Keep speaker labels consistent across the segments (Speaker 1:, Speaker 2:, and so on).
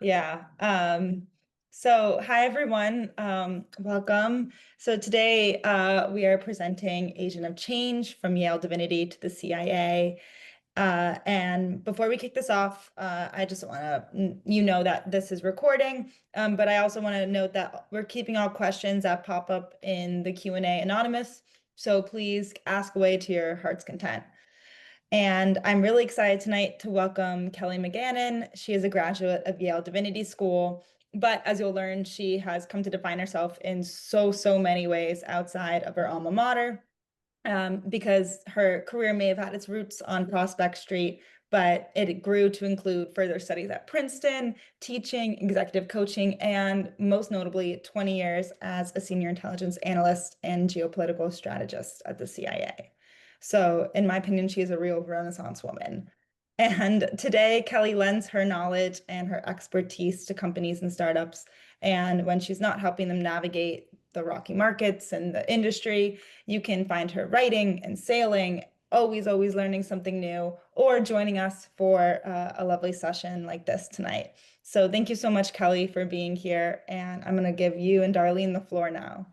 Speaker 1: Yeah. So hi everyone. Welcome. So today we are presenting Agent of Change from Yale Divinity to the CIA. And before we kick this off, I just want to you know that this is recording, but I also want to note that we're keeping all questions that pop up in the Q&A anonymous. So please ask away to your heart's content. And I'm really excited tonight to welcome Kelly McGannon. She is a graduate of Yale Divinity School, but as you'll learn, she has come to define herself in so many ways outside of her alma mater, because her career may have had its roots on Prospect Street, but it grew to include further studies at Princeton, teaching, executive coaching, and most notably, 20 years as a senior intelligence analyst and geopolitical strategist at the CIA. So, in my opinion, she is a real Renaissance woman. And today, Kelly lends her knowledge and her expertise to companies and startups. And when she's not helping them navigate the rocky markets and the industry, you can find her writing and sailing, always learning something new, or joining us for a lovely session like this tonight. So thank you so much, Kelly, for being here. And I'm going to give you and Darlene the floor now.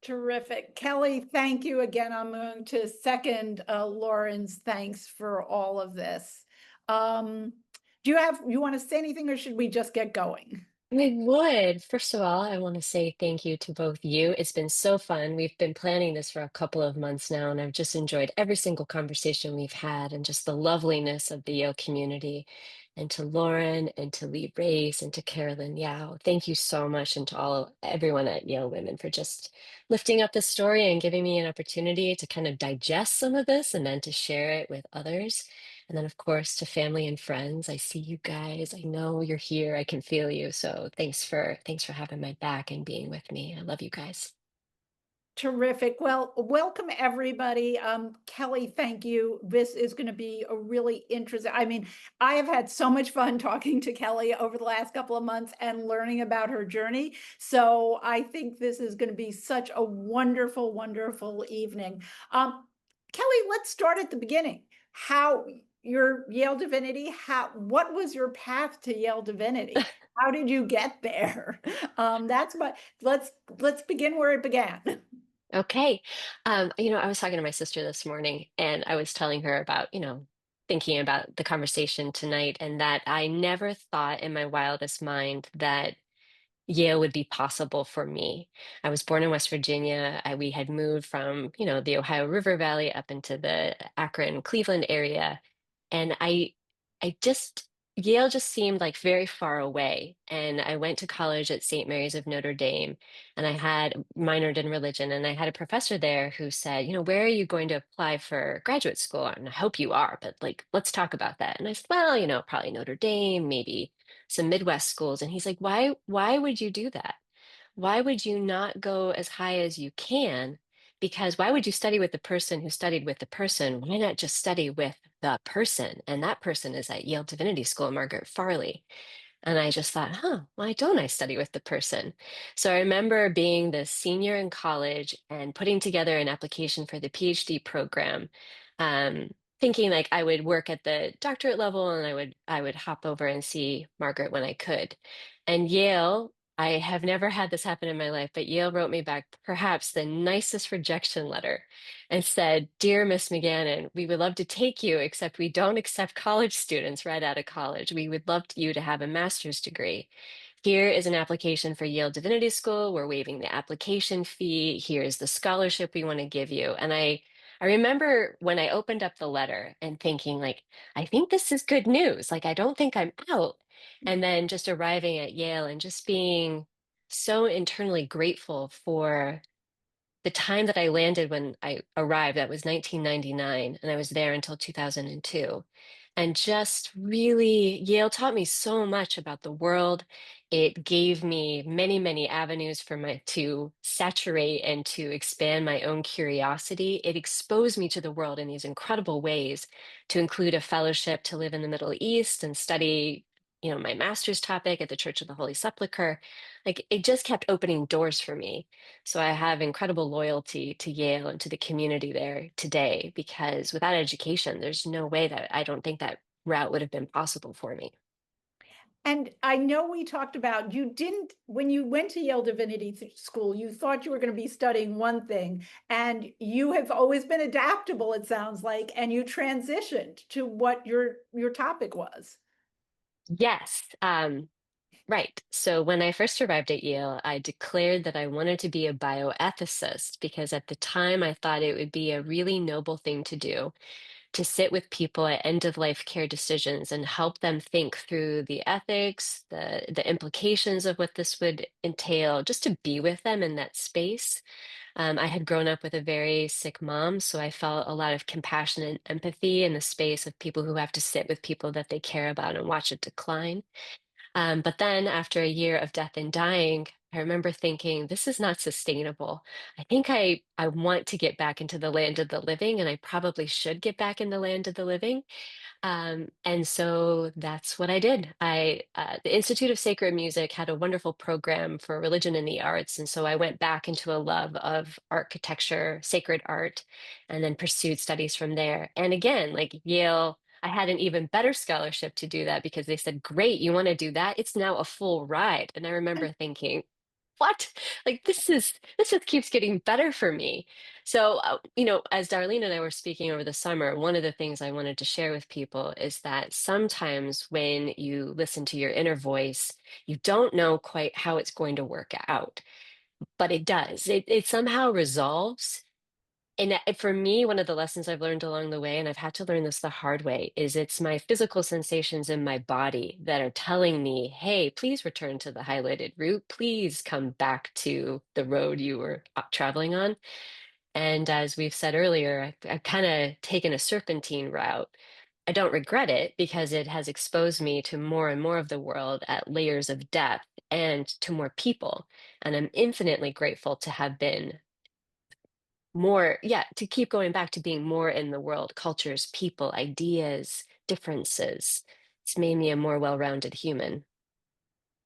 Speaker 2: Terrific. Kelly, thank you again. I'm going to second Lauren's thanks for all of this. You want to say anything or should we just get going?
Speaker 3: We would. First of all, I want to say thank you to both you. It's been so fun. We've been planning this for a couple of months now, and I've just enjoyed every single conversation we've had and just the loveliness of the Yale community. And to Lauren and to Lee Race and to Carolyn Yao, thank you so much, and to everyone at Yale Women for just lifting up this story and giving me an opportunity to kind of digest some of this and then to share it with others. And then, of course, to family and friends, I see you guys. I know you're here. I can feel you. So thanks for having my back and being with me. I love you guys.
Speaker 2: Terrific. Well, welcome everybody. Kelly, thank you. This is going to be a really interesting. I mean, I have had so much fun talking to Kelly over the last couple of months and learning about her journey. So I think this is going to be such a wonderful evening. Kelly, let's start at the beginning. How your Yale Divinity, what was your path to Yale Divinity? How did you get there? That's what let's begin where it began.
Speaker 3: Okay. I was talking to my sister this morning and I was telling her about, thinking about the conversation tonight and that I never thought in my wildest mind that Yale would be possible for me. I was born in West Virginia. We had moved from, the Ohio River Valley up into the Akron, Cleveland area. And I just, Yale just seemed like very far away. And I went to college at St. Mary's of Notre Dame, and I had minored in religion. And I had a professor there who said, where are you going to apply for graduate school? And I hope you are, but like, let's talk about that. And I said, well, probably Notre Dame, maybe some Midwest schools. And he's like, why would you do that? Why would you not go as high as you can? Because why would you study with the person who studied with the person? Why not just study with the person? And that person is at Yale Divinity School, Margaret Farley. And I just thought, why don't I study with the person? So I remember being the senior in college and putting together an application for the PhD program, um, thinking like I would work at the doctorate level and I would hop over and see Margaret when I could. And Yale, I have never had this happen in my life, but Yale wrote me back perhaps the nicest rejection letter and said, Dear Miss McGannon, we would love to take you, except we don't accept college students right out of college. We would love you to have a master's degree. Here is an application for Yale Divinity School. We're waiving the application fee. Here's the scholarship we want to give you. And I remember when I opened up the letter and thinking, like, I think this is good news. Like, I don't think I'm out. And then just arriving at Yale and just being so internally grateful for the time that I landed when I arrived, that was 1999, and I was there until 2002. And just really, Yale taught me so much about the world. It gave me many avenues for my to saturate and to expand my own curiosity. It exposed me to the world in these incredible ways, to include a fellowship to live in the Middle East and study, my master's topic at the Church of the Holy Sepulchre. Like it just kept opening doors for me. So I have incredible loyalty to Yale and to the community there today because without education, there's no way that I don't think that route would have been possible for me.
Speaker 2: And I know we talked about you didn't, when you went to Yale Divinity School, you thought you were going to be studying one thing, and you have always been adaptable, it sounds like, and you transitioned to what your topic was.
Speaker 3: Yes. Right. So when I first arrived at Yale, I declared that I wanted to be a bioethicist because at the time I thought it would be a really noble thing to do to sit with people at end of life care decisions and help them think through the ethics, the implications of what this would entail, just to be with them in that space. I had grown up with a very sick mom, so I felt a lot of compassion and empathy in the space of people who have to sit with people that they care about and watch it decline. But then after a year of death and dying, I remember thinking, this is not sustainable. I think I want to get back into the land of the living, and I probably should get back in the land of the living. And so that's what I did. The Institute of Sacred Music had a wonderful program for religion and the arts. And so I went back into a love of architecture, sacred art, and then pursued studies from there. And again, like Yale, I had an even better scholarship to do that because they said, great, you want to do that? It's now a full ride. And I remember thinking, what? Like this just keeps getting better for me. So, as Darlene and I were speaking over the summer, one of the things I wanted to share with people is that sometimes when you listen to your inner voice, you don't know quite how it's going to work out, but it does. It somehow resolves. And for me, one of the lessons I've learned along the way, and I've had to learn this the hard way, is it's my physical sensations in my body that are telling me, hey, please return to the highlighted route. Please come back to the road you were traveling on. And as we've said earlier, I've kind of taken a serpentine route. I don't regret it because it has exposed me to more and more of the world at layers of depth and to more people. And I'm infinitely grateful to have been more, yeah, to keep going back to being more in the world, cultures, people, ideas, differences. It's made me a more well-rounded human.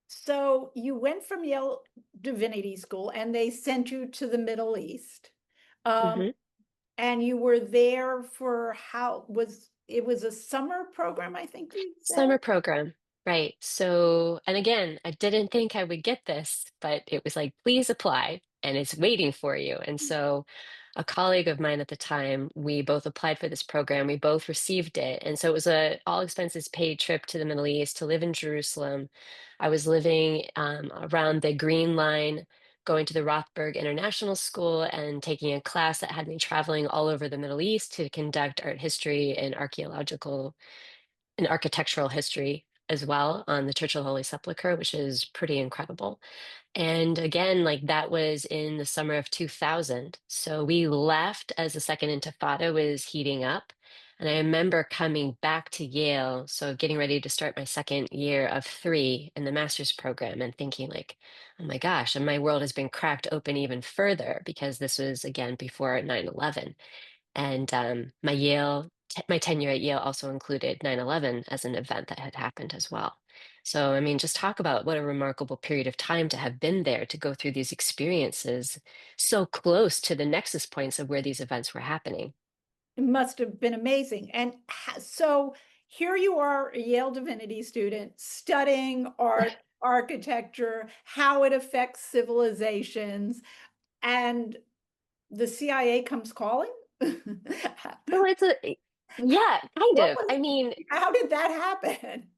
Speaker 2: So you went from Yale Divinity School and they sent you to the Middle East. Um,
Speaker 3: hmm
Speaker 2: and you were there for how was it was a summer program, I think you said?
Speaker 3: Summer program, right. So, and again, I didn't think I would get this, but it was like, please apply, and it's waiting for you. And so, a colleague of mine at the time, we both applied for this program. We both received it. And so it was a all expenses paid trip to the Middle East to live in Jerusalem. I was living around the Green Line, going to the Rothberg International School and taking a class that had me traveling all over the Middle East to conduct art history and architectural history as well on the Church of the Holy Sepulchre, which is pretty incredible. And again, like that was in the summer of 2000. So we left as the second intifada was heating up. And I remember coming back to Yale, so getting ready to start my second year of 3 in the master's program and thinking like, oh my gosh, and my world has been cracked open even further because this was again before 9/11. And my tenure at Yale also included 9/11 as an event that had happened as well. So, I mean, just talk about what a remarkable period of time to have been there to go through these experiences so close to the nexus points of where these events were happening.
Speaker 2: It must have been amazing. And so here you are, a Yale Divinity student, studying art, architecture, how it affects civilizations, and the CIA comes calling?
Speaker 3: So yeah, kind
Speaker 2: What
Speaker 3: of.
Speaker 2: was,
Speaker 3: I mean,
Speaker 2: how did that happen?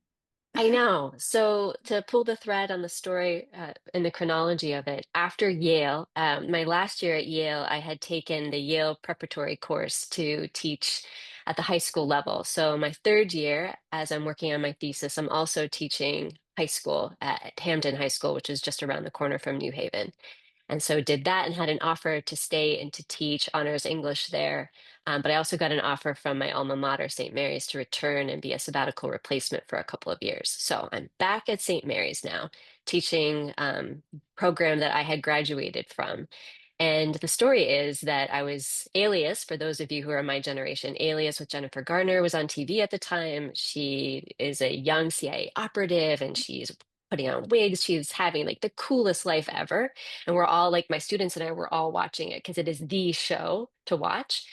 Speaker 3: I know. So to pull the thread on the story in the chronology of it, after Yale, my last year at Yale, I had taken the Yale preparatory course to teach at the high school level. So my third year, as I'm working on my thesis, I'm also teaching high school at Hamden High School, which is just around the corner from New Haven. And so did that and had an offer to stay and to teach honors English there. But I also got an offer from my alma mater, St. Mary's, to return and be a sabbatical replacement for a couple of years. So I'm back at St. Mary's now, teaching program that I had graduated from. And the story is that I was Alias, for those of you who are my generation, Alias with Jennifer Garner was on TV at the time. She is a young CIA operative and she's putting on wigs. She's having like the coolest life ever. And we're all like, my students and I were all watching it because it is the show to watch.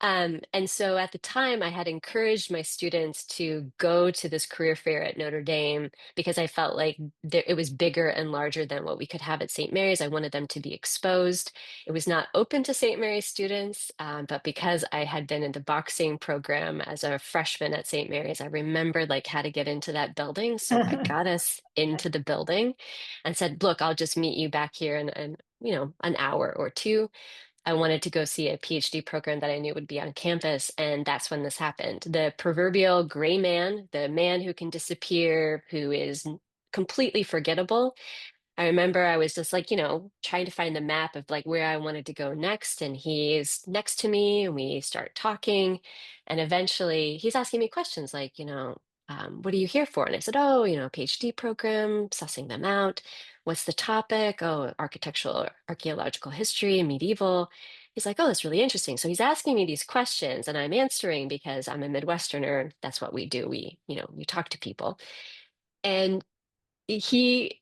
Speaker 3: And so at the time, I had encouraged my students to go to this career fair at Notre Dame because I felt like it was bigger and larger than what we could have at St. Mary's. I wanted them to be exposed. It was not open to St. Mary's students, but because I had been in the boxing program as a freshman at St. Mary's, I remembered like how to get into that building. So I got us into the building and said, "Look, I'll just meet you back here in an hour or two." I wanted to go see a PhD program that I knew would be on campus, and that's when this happened. The proverbial gray man, the man who can disappear, who is completely forgettable. I remember I was just like, trying to find the map of like where I wanted to go next, and he's next to me, and we start talking, and eventually he's asking me questions like, what are you here for? And I said, oh, PhD program, sussing them out. What's the topic? Oh, architectural, archaeological history, medieval. He's like, oh, that's really interesting. So he's asking me these questions, and I'm answering because I'm a Midwesterner. That's what we do. We talk to people. And he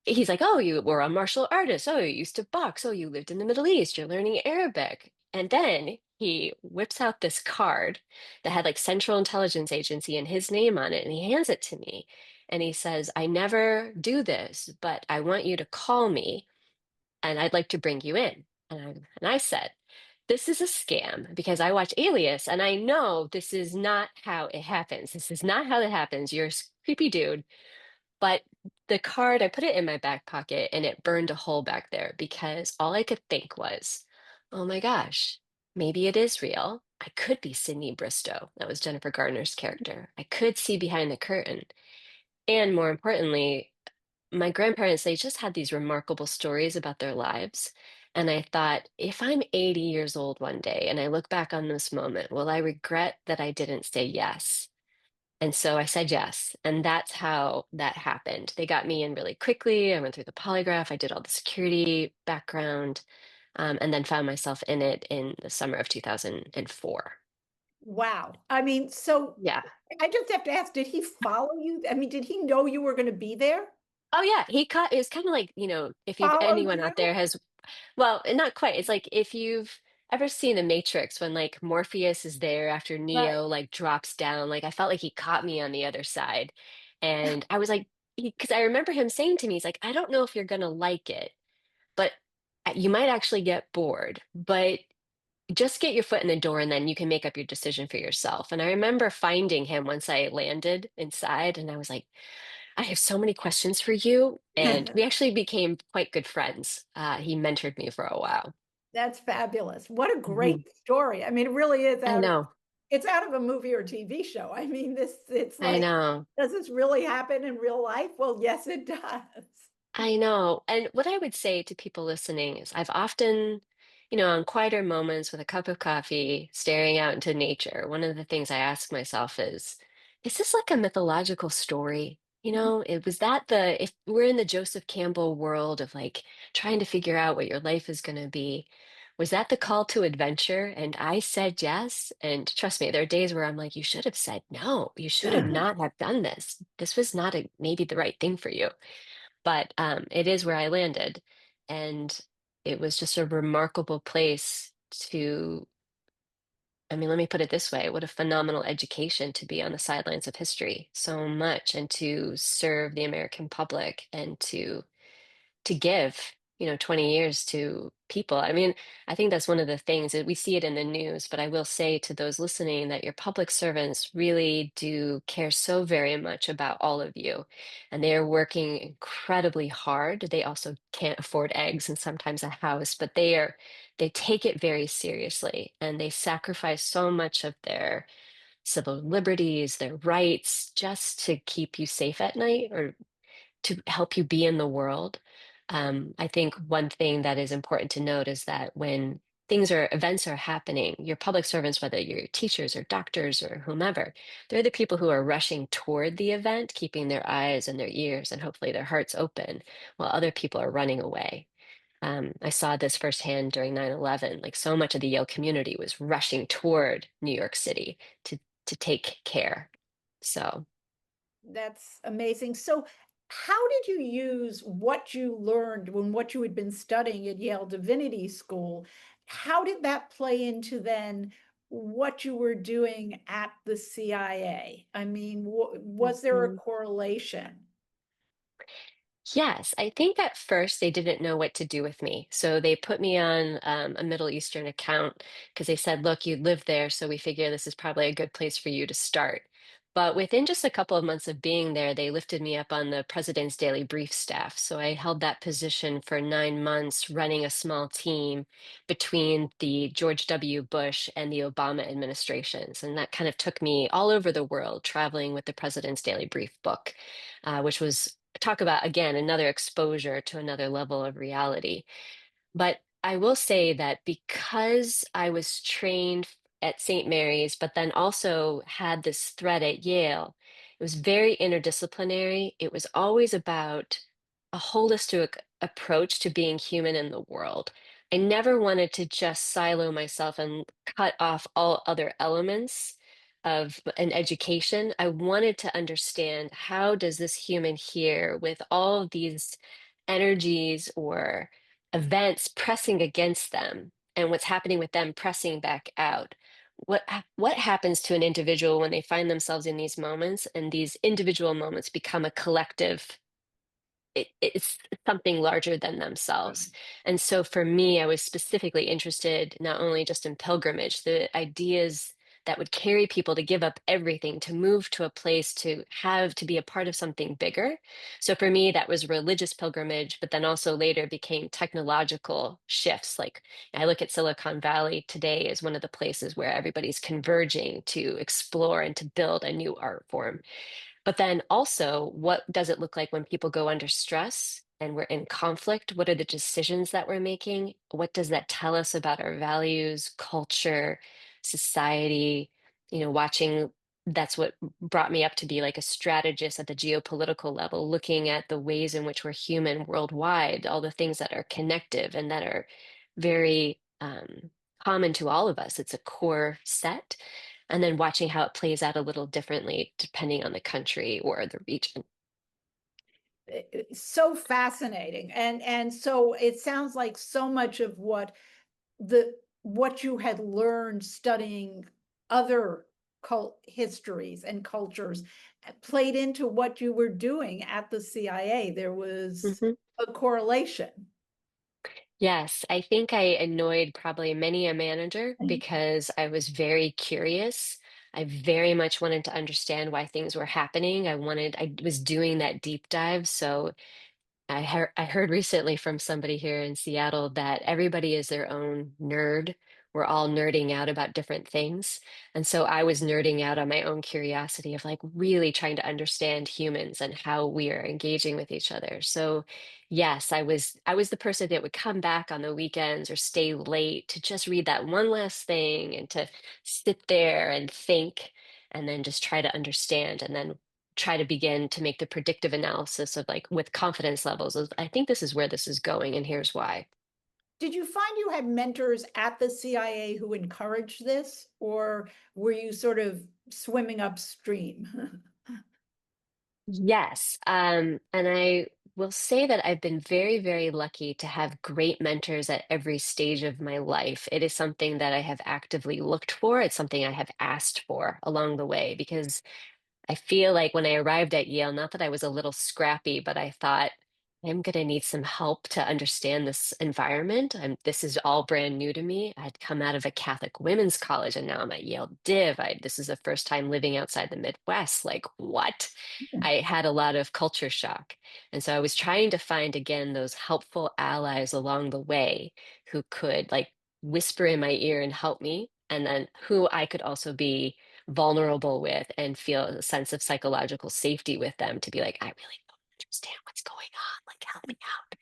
Speaker 3: he's like, oh, you were a martial artist. Oh, you used to box. Oh, you lived in the Middle East. You're learning Arabic. And then he whips out this card that had like Central Intelligence Agency and his name on it. And he hands it to me. And he says, I never do this, but I want you to call me and I'd like to bring you in. And I said, this is a scam because I watch Alias and I know this is not how it happens. This is not how it happens. You're a creepy dude. But the card, I put it in my back pocket and it burned a hole back there because all I could think was, oh my gosh, maybe it is real. I could be Sydney Bristow. That was Jennifer Garner's character. I could see behind the curtain. And more importantly, my grandparents, they just had these remarkable stories about their lives. And I thought, if I'm 80 years old one day and I look back on this moment, will I regret that I didn't say yes? And so I said yes. And that's how that happened. They got me in really quickly. I went through the polygraph, I did all the security background, and then found myself in it in the summer of 2004.
Speaker 2: Wow. I mean, so
Speaker 3: Yeah.
Speaker 2: I just have to ask, did he follow you? I mean, did he know you were going to be there?
Speaker 3: Oh, yeah. It was kind of like, if you've
Speaker 2: Followed
Speaker 3: anyone
Speaker 2: you?
Speaker 3: out there has, well, not quite. It's like if you've ever seen The Matrix when like Morpheus is there after
Speaker 2: Right.
Speaker 3: Neo like drops down, like I felt like he caught me on the other side. And I was like, because I remember him saying to me, he's like, I don't know if you're gonna like it, but you might actually get bored, but just get your foot in the door and then you can make up your decision for yourself. And I remember finding him once I landed inside and I was like, I have so many questions for you. And we actually became quite good friends. He mentored me for a while.
Speaker 2: That's fabulous. What a
Speaker 3: Mhm.
Speaker 2: great story. I mean, it really is
Speaker 3: I know.
Speaker 2: it's out of a movie or TV show. I mean, it's
Speaker 3: I
Speaker 2: like,
Speaker 3: know.
Speaker 2: does this really happen in real life? Well, yes, it does.
Speaker 3: I know. And what I would say to people listening is I've often, on quieter moments with a cup of coffee, staring out into nature, one of the things I ask myself is this like a mythological story? It was that if we're in the Joseph Campbell world of like trying to figure out what your life is going to be, was that the call to adventure? And I said yes. And trust me, there are days where I'm like, you should have said no. You should have not have done this. This was not maybe the right thing for you, but it is where I landed. And it was just a remarkable place to, I mean, let me put it this way, what a phenomenal education to be on the sidelines of history so much and to serve the American public and to give 20 years to people. I mean, I think that's one of the things that we see it in the news, but I will say to those listening that your public servants really do care so very much about all of you, and they are working incredibly hard. They also can't afford eggs and sometimes a house, but they take it very seriously and they sacrifice so much of their civil liberties, their rights, just to keep you safe at night or to help you be in the world. I think one thing that is important to note is that when events are happening, your public servants, whether you're teachers or doctors or whomever, they're the people who are rushing toward the event, keeping their eyes and their ears and hopefully their hearts open, while other people are running away. I saw this firsthand during 9/11. Like so much of the Yale community was rushing toward New York City to take care. So.
Speaker 2: That's amazing. So, how did you use what you learned when what you had been studying at Yale Divinity School? How did that play into then what you were doing at the CIA? I mean, was there a
Speaker 3: Mhm.
Speaker 2: correlation?
Speaker 3: Yes, I think at first they didn't know what to do with me. So they put me on a Middle Eastern account because they said, look, you live there, so we figure this is probably a good place for you to start. But within just a couple of months of being there, they lifted me up on the President's Daily Brief staff. So I held that position for 9 months, running a small team between the George W. Bush and the Obama administrations. And that kind of took me all over the world, traveling with the President's Daily Brief book, which was talk about again another exposure to another level of reality. But I will say that because I was trained at St. Mary's, but then also had this thread at Yale, it was very interdisciplinary. It was always about a holistic approach to being human in the world. I never wanted to just silo myself and cut off all other elements of an education. I wanted to understand, how does this human here, with all of these energies or events pressing against them and what's happening with them pressing back out, what happens to an individual when they find themselves in these moments, and these individual moments become a collective, it's something larger than themselves. And so for me, I was specifically interested not only just in pilgrimage, the ideas that would carry people to give up everything, to move to a place, to have to be a part of something bigger. So for me, that was religious pilgrimage, but then also later became technological shifts. Like, I look at Silicon Valley today as one of the places where everybody's converging to explore and to build a new art form. But then also, what does it look like when people go under stress and we're in conflict? What are the decisions that we're making? What does that tell us about our values, culture, society? Watching, that's what brought me up to be like a strategist at the geopolitical level, looking at the ways in which we're human worldwide, all the things that are connective and that are very common to all of us. It's a core set, and then watching how it plays out a little differently depending on the country or the region.
Speaker 2: So fascinating. And so it sounds like so much of what you had learned studying other cult histories and cultures played into what you were doing at the CIA. There was
Speaker 3: Mhm.
Speaker 2: a correlation.
Speaker 3: Yes, I think I annoyed probably many a manager because I was very curious. I very much wanted to understand why things were happening. I was doing that deep dive. So I heard recently from somebody here in Seattle that everybody is their own nerd. We're all nerding out about different things. And so I was nerding out on my own curiosity of like really trying to understand humans and how we are engaging with each other. So yes, I was the person that would come back on the weekends or stay late to just read that one last thing and to sit there and think and then just try to understand and then try to begin to make the predictive analysis of like with confidence levels of, I think this is where this is going and here's why.
Speaker 2: Did you find you had mentors at the CIA who encouraged this, or were you sort of swimming upstream?
Speaker 3: Yes. And I will say that I've been very, very lucky to have great mentors at every stage of my life. It is something that I have actively looked for. It's something I have asked for along the way because I feel like when I arrived at Yale, not that I was a little scrappy, but I thought I'm going to need some help to understand this environment. This is all brand new to me. I'd come out of a Catholic women's college and now I'm at Yale Div. This is the first time living outside the Midwest. Like, what? I had a lot of culture shock. And so I was trying to find again those helpful allies along the way who could like whisper in my ear and help me, and then who I could also be vulnerable with and feel a sense of psychological safety with them to be like, I really don't understand what's going on. Like, help me out.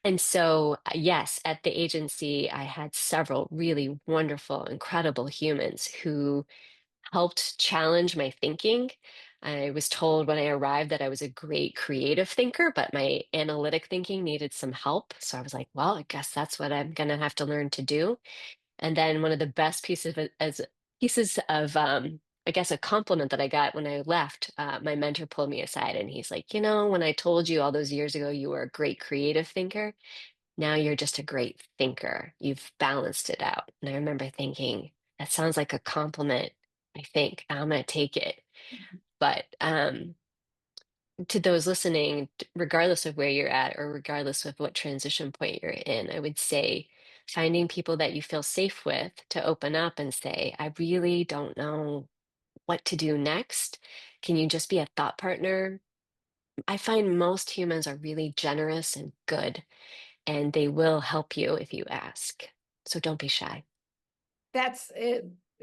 Speaker 3: And so, yes, at the agency, I had several really wonderful, incredible humans who helped challenge my thinking. I was told when I arrived that I was a great creative thinker, but my analytic thinking needed some help. So I was like, well, I guess that's what I'm going to have to learn to do. And then one of the best pieces of I guess a compliment that I got when I left, my mentor pulled me aside and he's like, when I told you all those years ago you were a great creative thinker, now you're just a great thinker. You've balanced it out. And I remember thinking, that sounds like a compliment, I think. I'm going to take it. But to those listening, regardless of where you're at or regardless of what transition point you're in, I would say finding people that you feel safe with to open up and say, I really don't know what to do next. Can you just be a thought partner? I find most humans are really generous and good, and they will help you if you ask. So don't be shy.
Speaker 2: That's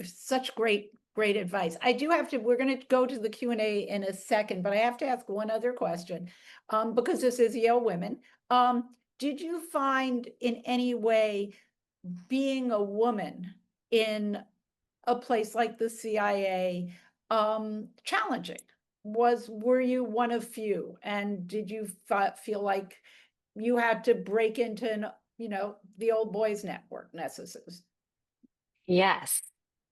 Speaker 2: such great advice. I do have to, we're going to go to the Q&A in a second, but I have to ask one other question, because this is Yale Women. Did you find in any way being a woman in a place like the CIA challenging? Were you one of few? And did you feel like you had to break into the old boys network necessarily?
Speaker 3: Yes,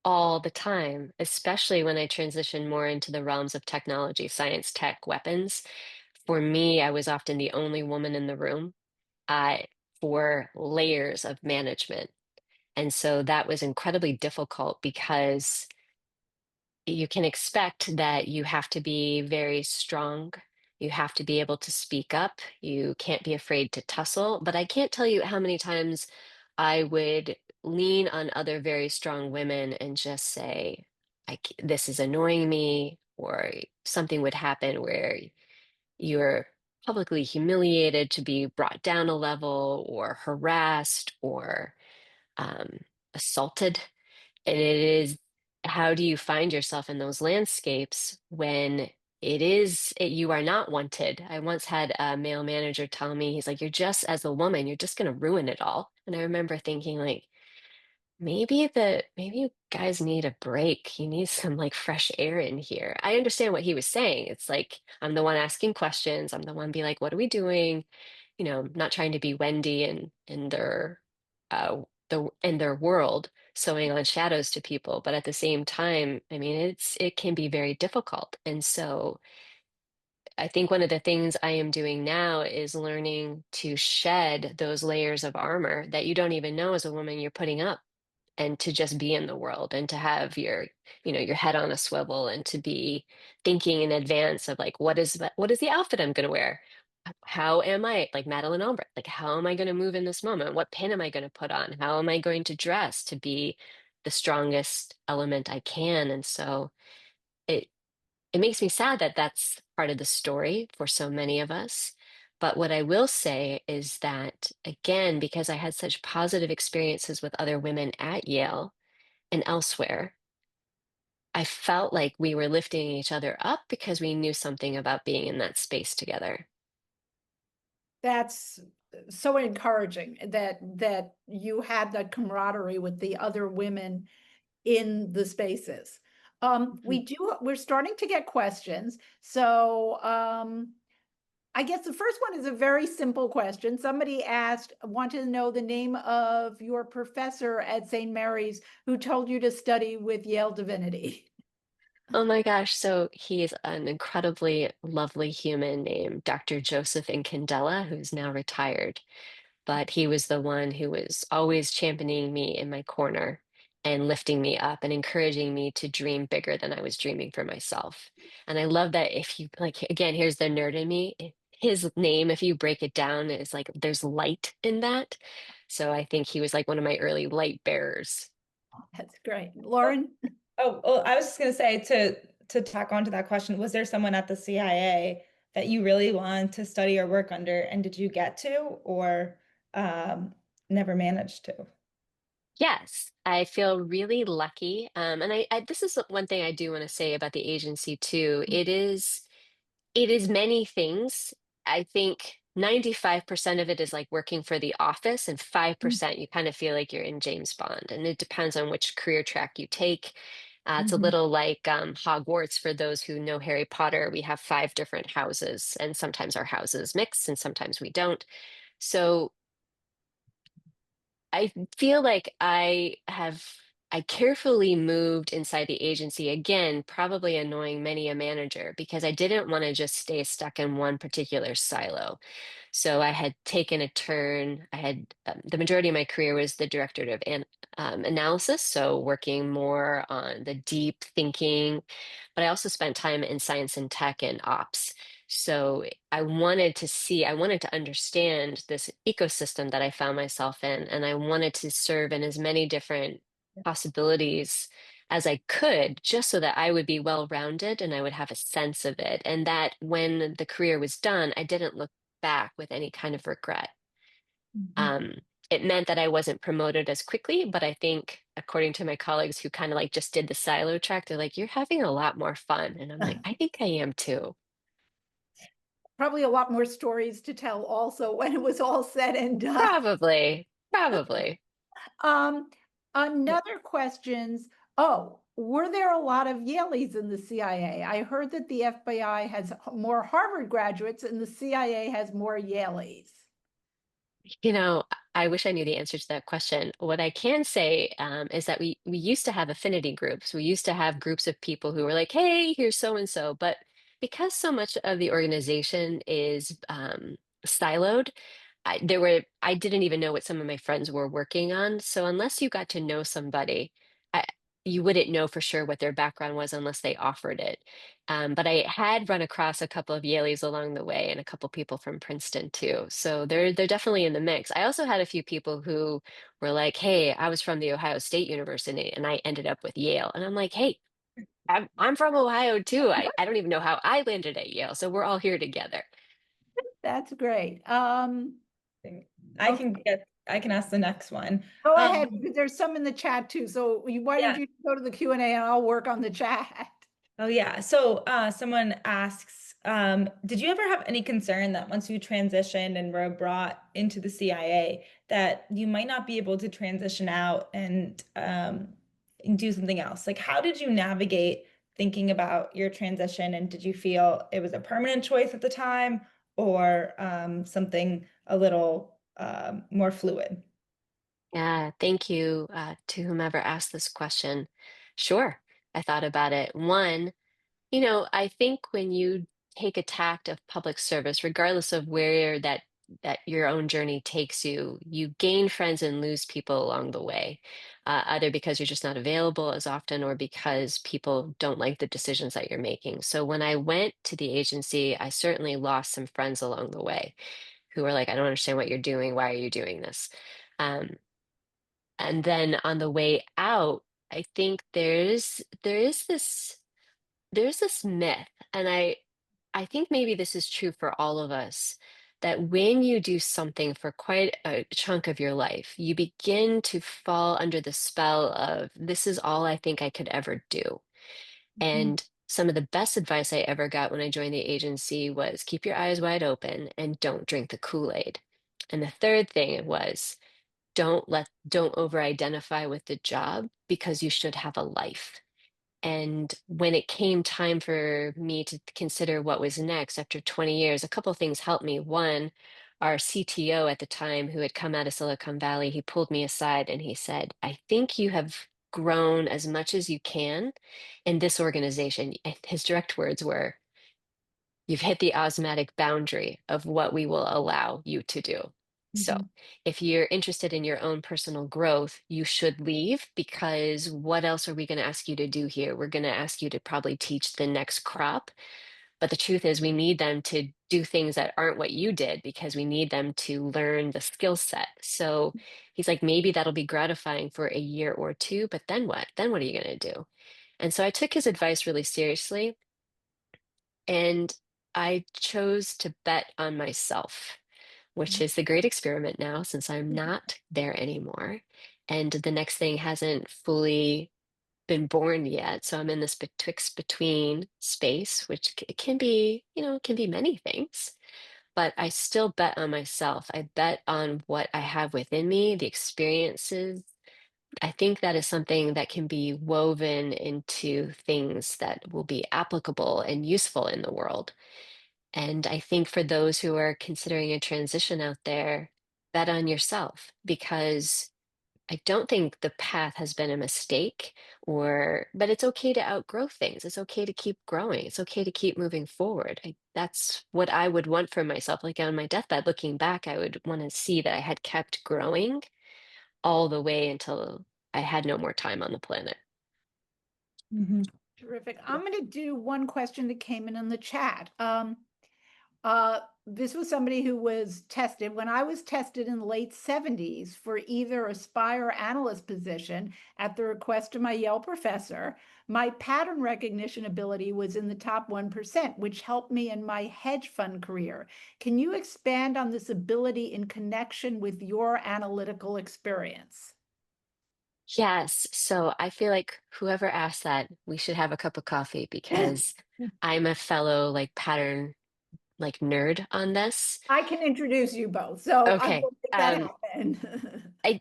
Speaker 3: all the time, especially when I transitioned more into the realms of technology, science, tech, weapons. For me, I was often the only woman in the room uh, for layers of management. And so that was incredibly difficult because you can expect that you have to be very strong. You have to be able to speak up. You can't be afraid to tussle. But I can't tell you how many times I would lean on other very strong women and just say, this is annoying me, or something would happen where you're publicly humiliated to be brought down a level, or harassed, or um, assaulted. And it is, how do you find yourself in those landscapes when you are not wanted? I once had a male manager tell me, he's like, you're just, as a woman, you're just going to ruin it all. And I remember thinking, like, maybe you guys need a break. You need some like fresh air in here. I understand what he was saying. It's like, I'm the one asking questions. I'm the one be like, what are we doing? Not trying to be Wendy in their in their world, sewing on shadows to people. But at the same time, I mean, it can be very difficult. And so I think one of the things I am doing now is learning to shed those layers of armor that you don't even know as a woman you're putting up, and to just be in the world, and to have your head on a swivel, and to be thinking in advance of like, what is the outfit I'm going to wear? How am I, like Madeline Albright, like how am I going to move in this moment? What pin am I going to put on? How am I going to dress to be the strongest element I can? And so it it makes me sad that that's part of the story for so many of us. But what I will say is that, again, because I had such positive experiences with other women at Yale and elsewhere, I felt like we were lifting each other up because we knew something about being in that space together.
Speaker 2: That's so encouraging that you had that camaraderie with the other women in the spaces. We're starting to get questions. So I guess the first one is a very simple question. Somebody wanted to know the name of your professor at St. Mary's who told you to study with Yale Divinity.
Speaker 3: Oh my gosh, so he's an incredibly lovely human named Dr. Joseph Incandela, who's now retired. But he was the one who was always championing me in my corner and lifting me up and encouraging me to dream bigger than I was dreaming for myself. And I love that, if you like, again, here's the nerd in me. His name, if you break it down, is like there's light in that. So I think he was like one of my early light bearers.
Speaker 2: That's great. Lauren?
Speaker 1: Oh, I was just gonna say, to tack onto that question, was there someone at the CIA that you really wanted to study or work under, and did you get to, or um, never managed to?
Speaker 3: Yes, I feel really lucky. And this is one thing I do want to say about the agency too. It is many things. I think 95% of it is like working for the office, and 5% you kind of feel like you're in James Bond. And it depends on which career track you take. It's a
Speaker 2: Mhm.
Speaker 3: little like Hogwarts for those who know Harry Potter. We have five different houses, and sometimes our houses mix, and sometimes we don't. So I feel like I carefully moved inside the agency, again, probably annoying many a manager because I didn't want to just stay stuck in one particular silo. So I had taken a turn. I had the majority of my career was the director of analysis, so working more on the deep thinking, but I also spent time in science and tech and ops. So I wanted to understand this ecosystem that I found myself in, and I wanted to serve in as many different possibilities as I could, just so that I would be well-rounded and I would have a sense of it. And that when the career was done, I didn't look back with any kind of regret.
Speaker 1: Mhm.
Speaker 3: Um, it meant that I wasn't promoted as quickly, but I think, according to my colleagues who kind of like just did the silo track, they're like, "You're having a lot more fun." And I'm like, "I think I am too."
Speaker 2: Probably a lot more stories to tell also when it was all said and done.
Speaker 3: Probably, probably.
Speaker 2: Um,
Speaker 1: Yeah.
Speaker 2: another questions. Oh, were there a lot of Yaleys in the CIA? I heard that the FBI has more Harvard graduates and the CIA has more Yaleys.
Speaker 3: You know, I wish I knew the answer to that question. What I can say is that we used to have affinity groups. We used to have groups of people who were like, "Hey, here's so and so." But because so much of the organization is siloed, I didn't even know what some of my friends were working on. So unless you got to know somebody, I, you wouldn't know for sure what their background was unless they offered it. But I had run across a couple of Yaleys along the way and a couple people from Princeton too. So they're definitely in the mix. I also had a few people who were like, "Hey, I was from the Ohio State University and I ended up with Yale." And I'm like, "Hey, I'm from Ohio too. I don't even know how I landed at Yale. So we're all here together."
Speaker 2: That's great. Okay,
Speaker 1: I can ask the next one.
Speaker 2: go ahead,
Speaker 1: Um,
Speaker 2: because there's some in the chat too. So why don't
Speaker 1: yeah.
Speaker 2: you go to the Q&A and I'll work on the chat.
Speaker 1: Oh yeah. So someone asks, did you ever have any concern that once you transitioned and were brought into the CIA, that you might not be able to transition out and do something else? Like, how did you navigate thinking about your transition, and did you feel it was a permanent choice at the time, or something a little more fluid?
Speaker 3: Yeah, thank you to whomever asked this question. Sure, I thought about it. One, I think when you take a tact of public service, regardless of where that your own journey takes you, you gain friends and lose people along the way, either because you're just not available as often or because people don't like the decisions that you're making. So when I went to the agency, I certainly lost some friends along the way who were like, "I don't understand what you're doing. Why are you doing this?" Um, and then on the way out, I think there's this myth, and I think maybe this is true for all of us, that when you do something for quite a chunk of your life, you begin to fall under the spell of this is all I think I could ever do.
Speaker 1: Mhm.
Speaker 3: And some of the best advice I ever got when I joined the agency was keep your eyes wide open and don't drink the Kool-Aid. And the third thing was don't over-identify with the job because you should have a life. And when it came time for me to consider what was next after 20 years, a couple of things helped me. One, our CTO at the time, who had come out of Silicon Valley, he pulled me aside and he said, "I think you have grown as much as you can in this organization." And his direct words were, "You've hit the osmotic boundary of what we will allow you to do. So,
Speaker 1: Mhm.
Speaker 3: if you're interested in your own personal growth, you should leave because what else are we going to ask you to do here? We're going to ask you to probably teach the next crop. But the truth is, we need them to do things that aren't what you did because we need them to learn the skill set." So, he's like, "Maybe that'll be gratifying for a year or two, but then what? Then what are you going to do?" And so I took his advice really seriously. And I chose to bet on myself, which is the great experiment now since I'm not there anymore. And the next thing hasn't fully been born yet. So I'm in this betwixt between space, which can be, it can be many things. But I still bet on myself. I bet on what I have within me, the experiences. I think that is something that can be woven into things that will be applicable and useful in the world. And I think for those who are considering a transition out there, bet on yourself because I don't think the path has been a mistake, but it's okay to outgrow things. It's okay to keep growing. It's okay to keep moving forward. That's what I would want for myself. Like on my deathbed, looking back, I would want to see that I had kept growing all the way until I had no more time on the planet.
Speaker 1: Mhm.
Speaker 2: Terrific. I'm going to do one question that came in the chat. This was somebody who was tested. When I was tested in the late 70s for either a spy or analyst position at the request of my Yale professor, my pattern recognition ability was in the top 1%, which helped me in my hedge fund career. Can you expand on this ability in connection with your analytical experience?
Speaker 3: Yes. So I feel like whoever asked that, we should have a cup of coffee because I'm a fellow like pattern like nerd on this.
Speaker 2: I can introduce you both, so I
Speaker 3: Okay.
Speaker 2: will make that happen.
Speaker 3: I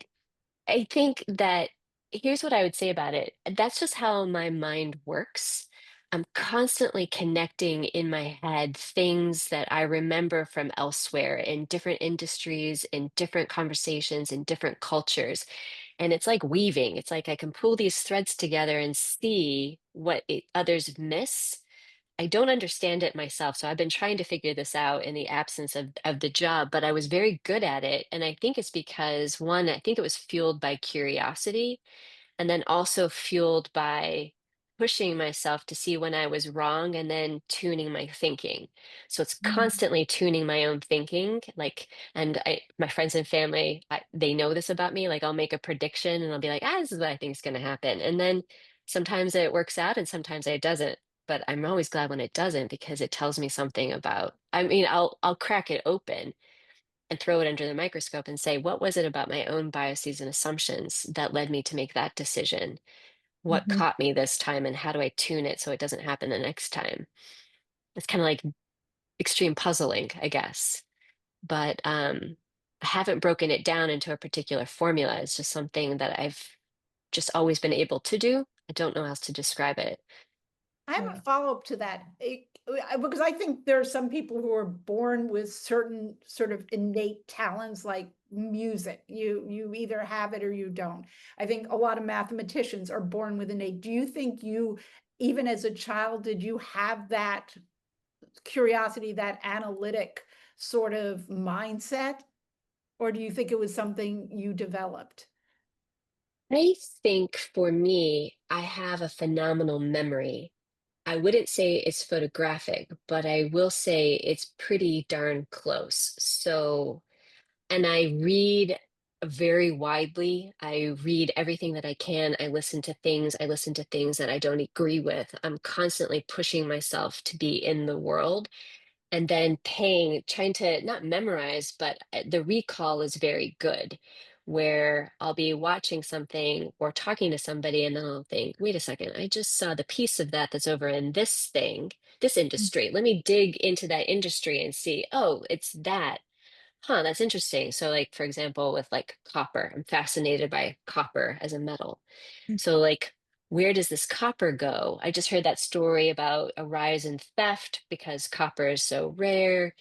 Speaker 3: I think that here's what I would say about it. That's just how my mind works. I'm constantly connecting in my head things that I remember from elsewhere in different industries, in different conversations, in different cultures. And it's like weaving. It's like I can pull these threads together and see what others miss. I don't understand it myself, so I've been trying to figure this out in the absence of the job, but I was very good at it. And I think it's because one, I think it was fueled by curiosity and then also fueled by pushing myself to see when I was wrong and then tuning my thinking. So it's constantly tuning my own thinking. Like, and my friends and family, they know this about me. Like, I'll make a prediction and I'll be like, this is what I think is going to happen. And then sometimes it works out and sometimes it doesn't. But I'm always glad when it doesn't because it tells me something about, I mean, I'll crack it open and throw it under the microscope and say, what was it about my own biases and assumptions that led me to make that decision? What
Speaker 1: Mhm.
Speaker 3: caught me this time and how do I tune it so it doesn't happen the next time? It's kind of like extreme puzzling, I guess. But I haven't broken it down into a particular formula. It's just something that I've just always been able to do. I don't know how else to describe it.
Speaker 2: I have a
Speaker 1: Yeah.
Speaker 2: follow-up to that. Because I think there are some people who are born with certain sort of innate talents like music. You either have it or you don't. I think a lot of mathematicians are born with innate. Do you think you, even as a child, did you have that curiosity, that analytic sort of mindset? Or do you think it was something you developed?
Speaker 3: I think for me, I have a phenomenal memory. I wouldn't say it's photographic, but I will say it's pretty darn close. So, and I read very widely. I read everything that I can. I listen to things. I listen to things that I don't agree with. I'm constantly pushing myself to be in the world and then trying to not memorize, but the recall is very good, where I'll be watching something or talking to somebody, and then I'll think, wait a second, I just saw the piece of that that's over in this thing, this industry. Let me dig into that industry and see, oh, it's that. Huh, that's interesting. So, like, for example, with like copper, I'm fascinated by copper as a metal. So, like, where does this copper go? I just heard that story about a rise in theft because copper is so rare.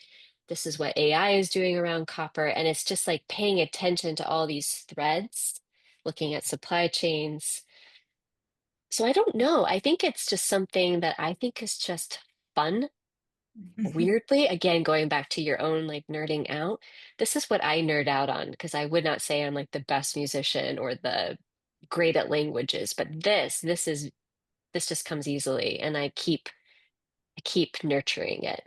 Speaker 3: This is what AI is doing around copper. And it's just like paying attention to all these threads, looking at supply chains. So, I don't know. I think it's just something that I think is just fun. Weirdly, again, going back to your own like nerding out, this is what I nerd out on because I would not say I'm like the best musician or the great at languages, but this just comes easily and I keep nurturing it.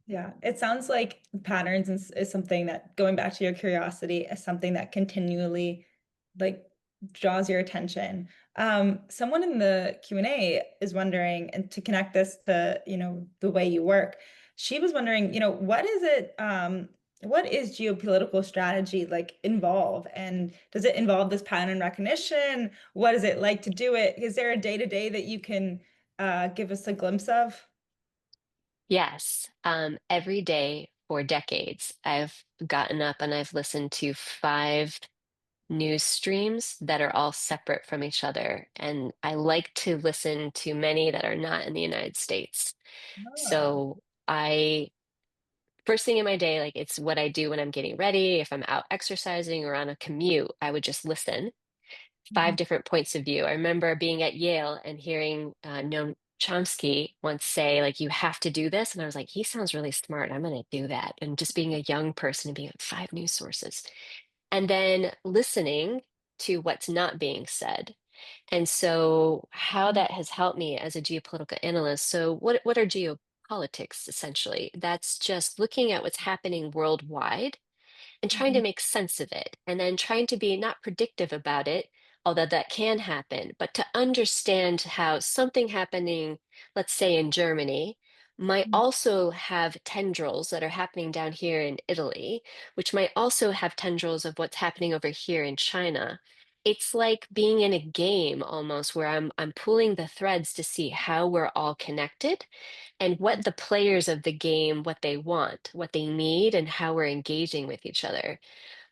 Speaker 1: Yeah, it sounds like patterns is something that going back to your curiosity is something that continually like draws your attention. Someone in the Q&A is wondering, and to connect this to, the way you work, she was wondering, what is geopolitical strategy like involve? And does it involve this pattern recognition? What is it like to do it? Is there a day-to-day that you can give us a glimpse of?
Speaker 3: Yes, every day for decades, I've gotten up and I've listened to five news streams that are all separate from each other. And I like to listen to many that are not in the United States.
Speaker 1: Oh.
Speaker 3: So I first thing in my day, like it's what I do when I'm getting ready. If I'm out exercising or on a commute, I would just listen. Five
Speaker 1: Mhm.
Speaker 3: different points of view. I remember being at Yale and hearing Noam Chomsky once say, like, you have to do this. And I was like, he sounds really smart. I'm going to do that. And just being a young person and being at five news sources. And then listening to what's not being said. And so, how that has helped me as a geopolitical analyst. So, what are geopolitics essentially? That's just looking at what's happening worldwide and trying to
Speaker 1: Mhm.
Speaker 3: make sense of it, and then trying to be not predictive about it, although that can happen, but to understand how something happening, let's say in Germany, might
Speaker 1: Mhm.
Speaker 3: also have tendrils that are happening down here in Italy, which might also have tendrils of what's happening over here in China. It's like being in a game almost where I'm pulling the threads to see how we're all connected and what the players of the game, what they want, what they need, and how we're engaging with each other.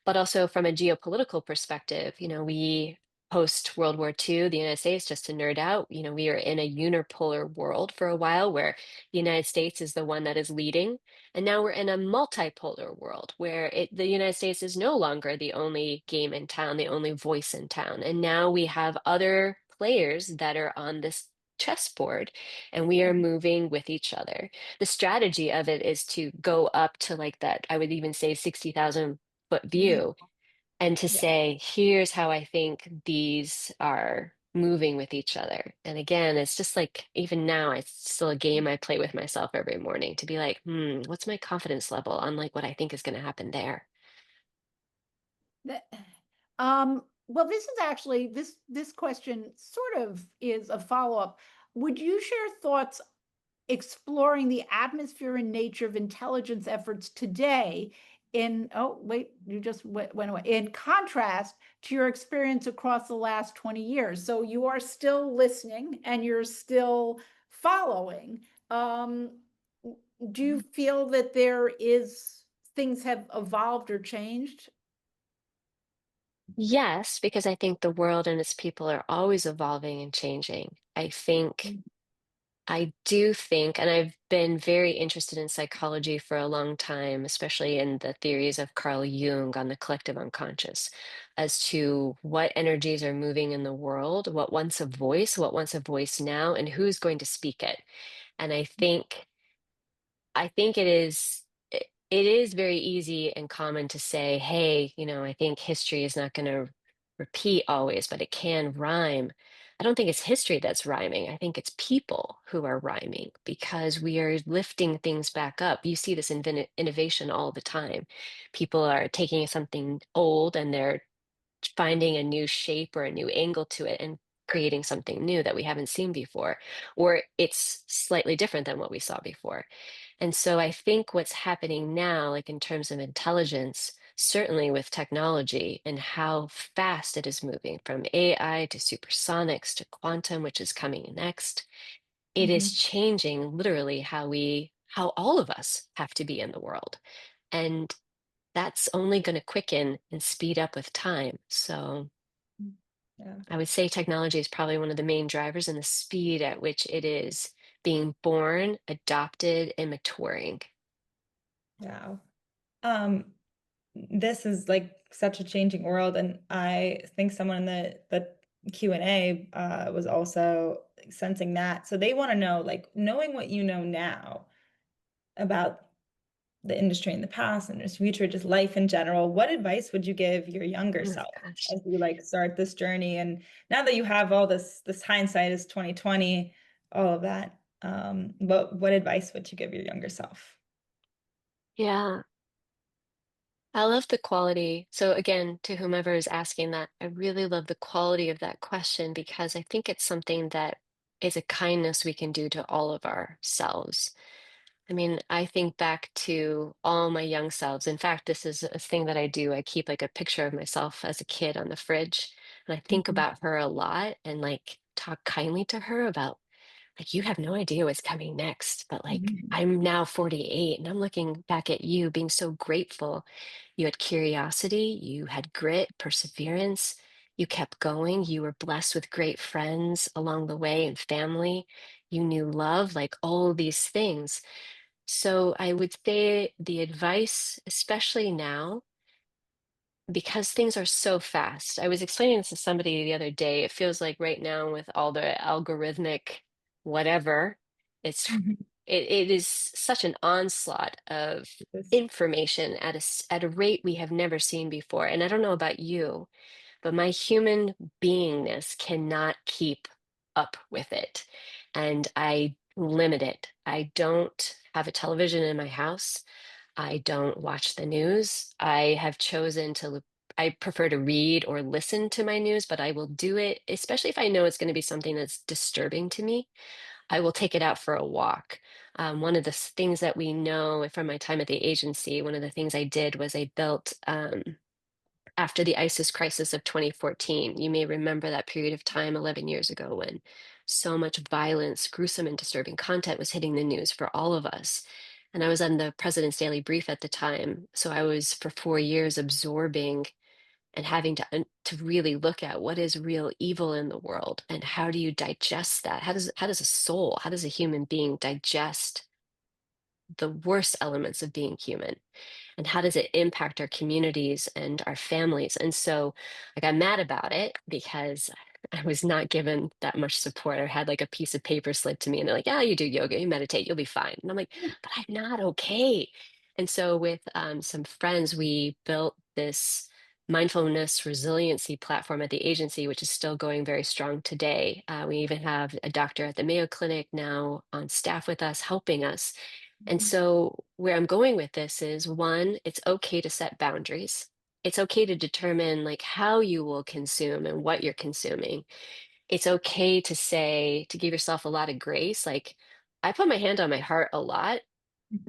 Speaker 3: But also from a geopolitical perspective, we post World War II, the United States, just to nerd out, we are in a unipolar world for a while where the United States is the one that is leading. And now we're in a multipolar world where the United States is no longer the only game in town, the only voice in town. And now we have other players that are on this chessboard and we are moving with each other. The strategy of it is to go up to like that, I would even say 60,000-foot
Speaker 1: Mhm.
Speaker 3: view and to
Speaker 1: Yeah.
Speaker 3: say, here's how I think these are moving with each other. And again, it's just like, even now, it's still a game I play with myself every morning to be like, what's my confidence level on like what I think is going to happen there?
Speaker 2: That, well, this is actually this question sort of is a follow-up. Would you share thoughts exploring the atmosphere and nature of intelligence efforts today in, oh, wait, you just went away, in contrast to your experience across the last 20 years? So you are still listening and you're still following. Um, do you feel that things have evolved or changed?
Speaker 3: Yes, because I think the world and its people are always evolving and changing. I do think, and I've been very interested in psychology for a long time, especially in the theories of Carl Jung on the collective unconscious, as to what energies are moving in the world, what wants a voice now, and who's going to speak it. And I think it is very easy and common to say, hey, I think history is not going to repeat always, but it can rhyme. I don't think it's history that's rhyming. I think it's people who are rhyming because we are lifting things back up. You see this in innovation all the time. People are taking something old and they're finding a new shape or a new angle to it and creating something new that we haven't seen before, or it's slightly different than what we saw before. And so I think what's happening now, like in terms of intelligence, certainly with technology and how fast it is moving from AI to supersonics to quantum, which is coming next, it is
Speaker 1: Mhm.
Speaker 3: changing literally how all of us have to be in the world. And that's only going to quicken and speed up with time. So
Speaker 1: Yeah.
Speaker 3: I would say technology is probably one of the main drivers in the speed at which it is being born, adopted, and maturing.
Speaker 1: Wow. Um, this is like such a changing world, and I think someone in the Q&A was also sensing that. So they want to know, like, knowing what you know now about the industry in the past and its future, just life in general, what advice would you give your younger
Speaker 3: Oh,
Speaker 1: self
Speaker 3: gosh.
Speaker 1: as you like start this journey? And now that you have all this hindsight is 2020, all of that, what advice would you give your younger self?
Speaker 3: Yeah, I love the quality. So again, to whomever is asking that, I really love the quality of that question because I think it's something that is a kindness we can do to all of ourselves. I mean, I think back to all my young selves. In fact, this is a thing that I do. I keep like a picture of myself as a kid on the fridge, and I think
Speaker 1: Mhm.
Speaker 3: about her a lot and like talk kindly to her about like you have no idea what's coming next, but like
Speaker 1: Mhm.
Speaker 3: I'm now 48 and I'm looking back at you being so grateful. You had curiosity, you had grit, perseverance, you kept going, you were blessed with great friends along the way and family, you knew love, like all these things. So I would say the advice, especially now, because things are so fast. I was explaining this to somebody the other day. It feels like right now with all the algorithmic whatever, it's
Speaker 1: Mhm.
Speaker 3: it is such an onslaught of
Speaker 1: Yes.
Speaker 3: information at at a rate we have never seen before. And I don't know about you, but my human beingness cannot keep up with it. And I limit it. I don't have a television in my house. I don't watch the news. I have chosen to, I prefer to read or listen to my news, but I will do it, especially if I know it's going to be something that's disturbing to me. I will take it out for a walk. One of the things that we know from my time at the agency, one of the things I did was I built, after the ISIS crisis of 2014. You may remember that period of time 11 years ago when so much violence, gruesome and disturbing content was hitting the news for all of us. And I was on the President's Daily Brief at the time. So I was for 4 years absorbing and having to really look at what is real evil in the world and how do you digest that? How does a soul, how does a human being digest the worst elements of being human? And how does it impact our communities and our families? And so I got mad about it because I was not given that much support. I had like a piece of paper slid to me and they're like, yeah, you do yoga, you meditate, you'll be fine. And I'm like, but I'm not okay. And so with some friends, we built this mindfulness resiliency platform at the agency, which is still going very strong today. We even have a doctor at the Mayo Clinic now on staff with us, helping us. And so, where I'm going with this is one, it's okay to set boundaries. It's okay to determine like how you will consume and what you're consuming. It's okay to say, to give yourself a lot of grace. Like, I put my hand on my heart a lot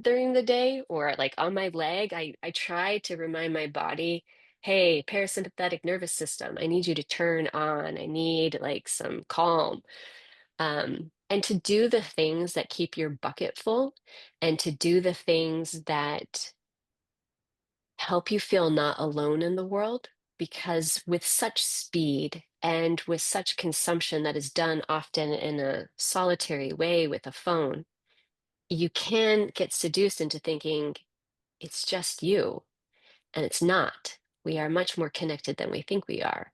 Speaker 3: during the day or like on my leg. I try to remind my body, hey, parasympathetic nervous system, I need you to turn on. I need like some calm, and to do the things that keep your bucket full and to do the things that help you feel not alone in the world. Because with such speed and with such consumption that is done often in a solitary way with a phone, you can get seduced into thinking it's just you, and it's not. We are much more connected than we think we are.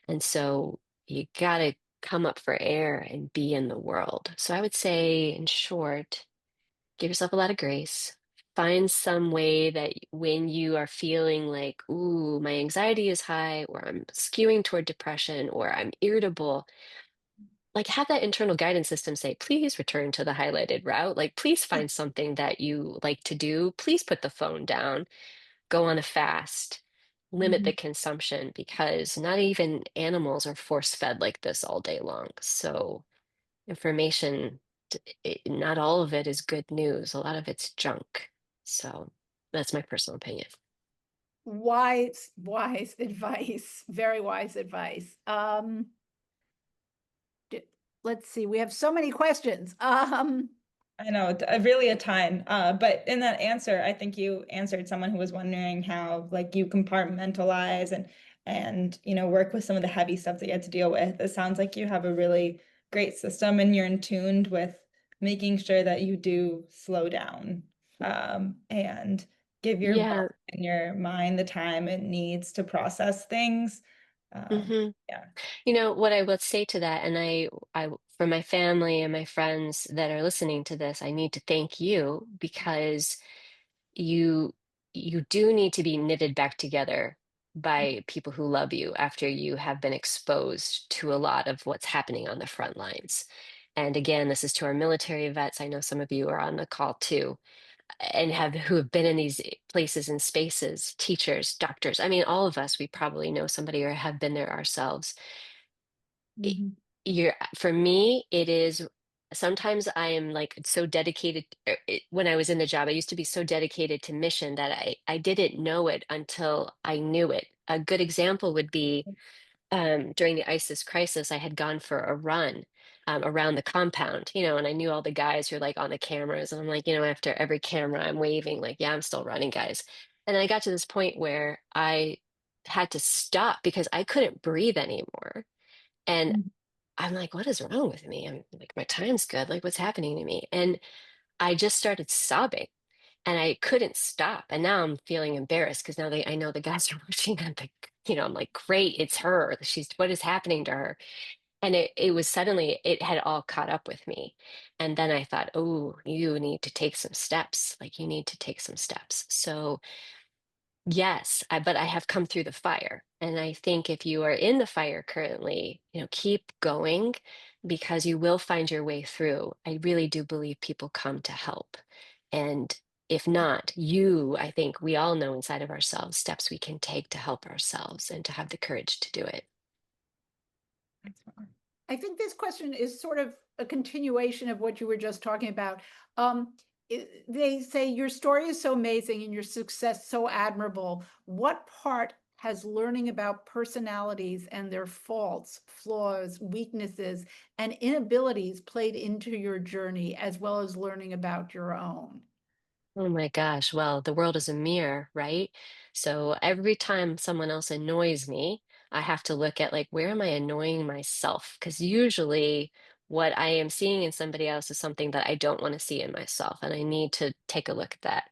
Speaker 3: And so you got to come up for air and be in the world. So I would say, in short, give yourself a lot of grace. Find some way that when you are feeling like, ooh, my anxiety is high, or I'm skewing toward depression, or I'm irritable, like have that internal guidance system say, please return to the highlighted route. Like, please find something that you like to do. Please put the phone down, go on a fast, limit the
Speaker 1: Mhm.
Speaker 3: consumption because not even animals are force fed like this all day long. So, information, not all of it is good news. A lot of it's junk. So, that's my personal opinion.
Speaker 2: Wise advice, very wise advice. D- let's see, we have so many questions.
Speaker 1: I know, really a ton. But in that answer, I think you answered someone who was wondering how like you compartmentalize and work with some of the heavy stuff that you had to deal with. It sounds like you have a really great system and you're in tuned with making sure that you do slow down and give your body
Speaker 3: Yeah.
Speaker 1: and your mind the time it needs to process things.
Speaker 3: hmm
Speaker 1: Yeah.
Speaker 3: What I will say to that, and for my family and my friends that are listening to this, I need to thank you because you you do need to be knitted back together by people who love you after you have been exposed to a lot of what's happening on the front lines. And again, this is to our military vets. I know some of you are on the call too, and who have been in these places and spaces, teachers, doctors. I mean, all of us, we probably know somebody or have been there ourselves. it-
Speaker 1: Mhm.
Speaker 3: for me, it is sometimes I am like so dedicated. When I was in the job, I used to be so dedicated to mission that I didn't know it until I knew it. A good example would be during the ISIS crisis, I had gone for a run around the compound, and I knew all the guys who were like on the cameras. And I'm like, after every camera, I'm waving, like, yeah, I'm still running, guys. And then I got to this point where I had to stop because I couldn't breathe anymore. And I'm like, what is wrong with me? I'm like, my time's good. Like, what's happening to me? And I just started sobbing and I couldn't stop. And now I'm feeling embarrassed because now I know the guys are watching and I'm like, great, it's her. What is happening to her? And it was suddenly, it had all caught up with me. And then I thought, oh, you need to take some steps. Like you need to take some steps. So yes, but I have come through the fire. And I think if you are in the fire currently, keep going because you will find your way through. I really do believe people come to help. And if not, I think we all know inside of ourselves steps we can take to help ourselves and to have the courage to do it.
Speaker 1: Excellent.
Speaker 2: I think this question is sort of a continuation of what you were just talking about. They say your story is so amazing and your success so admirable. What part has learning about personalities and their faults, flaws, weaknesses, and inabilities played into your journey, as well as learning about your own?
Speaker 3: Oh my gosh. Well, the world is a mirror, right? So every time someone else annoys me, I have to look at like, where am I annoying myself? Because usually what I am seeing in somebody else is something that I don't want to see in myself, and I need to take a look at that.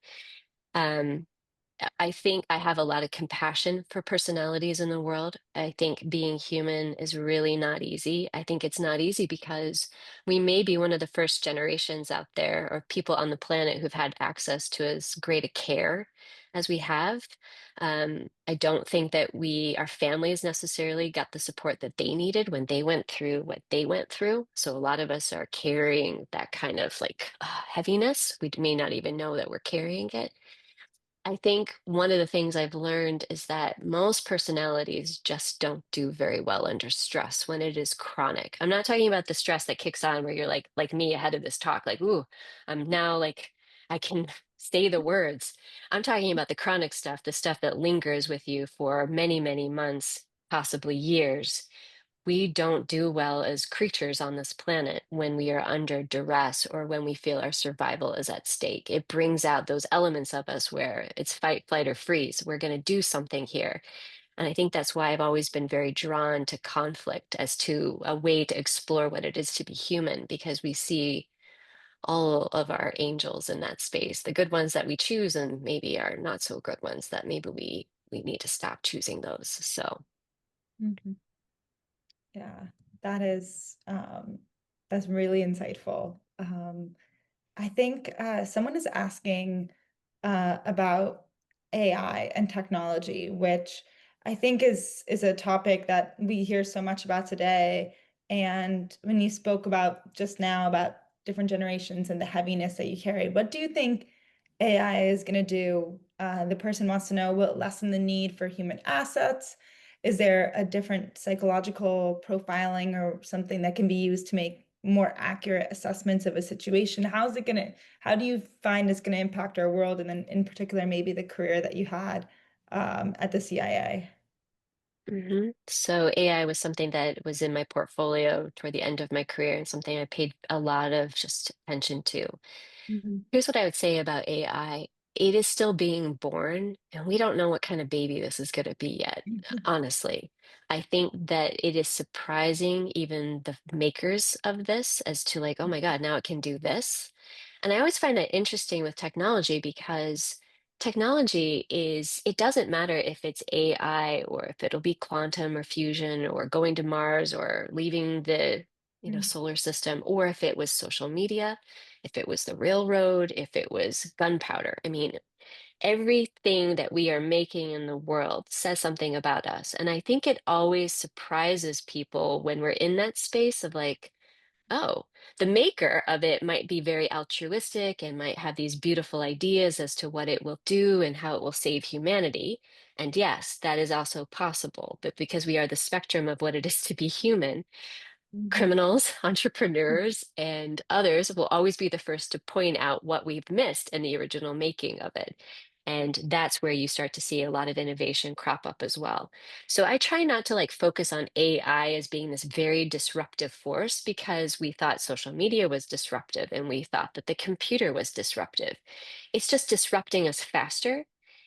Speaker 3: Um, I think I have a lot of compassion for personalities in the world. I think being human is really not easy. I think it's not easy because we may be one of the first generations out there or people on the planet who've had access to as great a care as we have. I don't think that our families necessarily got the support that they needed when they went through what they went through. So a lot of us are carrying that kind of like heaviness. We may not even know that we're carrying it. I think one of the things I've learned is that most personalities just don't do very well under stress when it is chronic. I'm not talking about the stress that kicks on where you're like me ahead of this talk, like, ooh, I'm now like, I can say the words. I'm talking about the chronic stuff, the stuff that lingers with you for many, many months, possibly years. We don't do well as creatures on this planet when we are under duress or when we feel our survival is at stake. It brings out those elements of us where it's fight, flight, or freeze. We're going to do something here. And I think that's why I've always been very drawn to conflict as to a way to explore what it is to be human, because we see all of our angels in that space, the good ones that we choose, and maybe our not so good ones that maybe we need to stop choosing those. So.
Speaker 1: Mhm. Yeah, that is that's really insightful. I think someone is asking about AI and technology, which I think is a topic that we hear so much about today. And when you spoke about just now about different generations and the heaviness that you carry, what do you think AI is going to do? The person wants to know, will it lessen the need for human assets? Is there a different psychological profiling or something that can be used to make more accurate assessments of a situation? How do you find it's going to impact our world? And then in particular, maybe the career that you had at the CIA?
Speaker 3: So AI was something that was in my portfolio toward the end of my career and something I paid a lot of just attention to.
Speaker 1: Mhm.
Speaker 3: Here's what I would say about AI. It is still being born, and we don't know what kind of baby this is going to be yet, honestly. I think that it is surprising even the makers of this as to like, oh my God, now it can do this. And I always find that interesting with technology because it doesn't matter if it's AI or if it'll be quantum or fusion or going to Mars or leaving the
Speaker 1: Mm,
Speaker 3: solar system, or if it was social media, if it was the railroad, if it was gunpowder. I mean, everything that we are making in the world says something about us. And I think it always surprises people when we're in that space of like, oh, the maker of it might be very altruistic and might have these beautiful ideas as to what it will do and how it will save humanity. And yes, that is also possible. But because we are the spectrum of what it is to be human,
Speaker 1: mhm,
Speaker 3: criminals, entrepreneurs, and others will always be the first to point out what we've missed in the original making of it. And that's where you start to see a lot of innovation crop up as well. So I try not to like focus on AI as being this very disruptive force because we thought social media was disruptive and we thought that the computer was disruptive. It's just disrupting us faster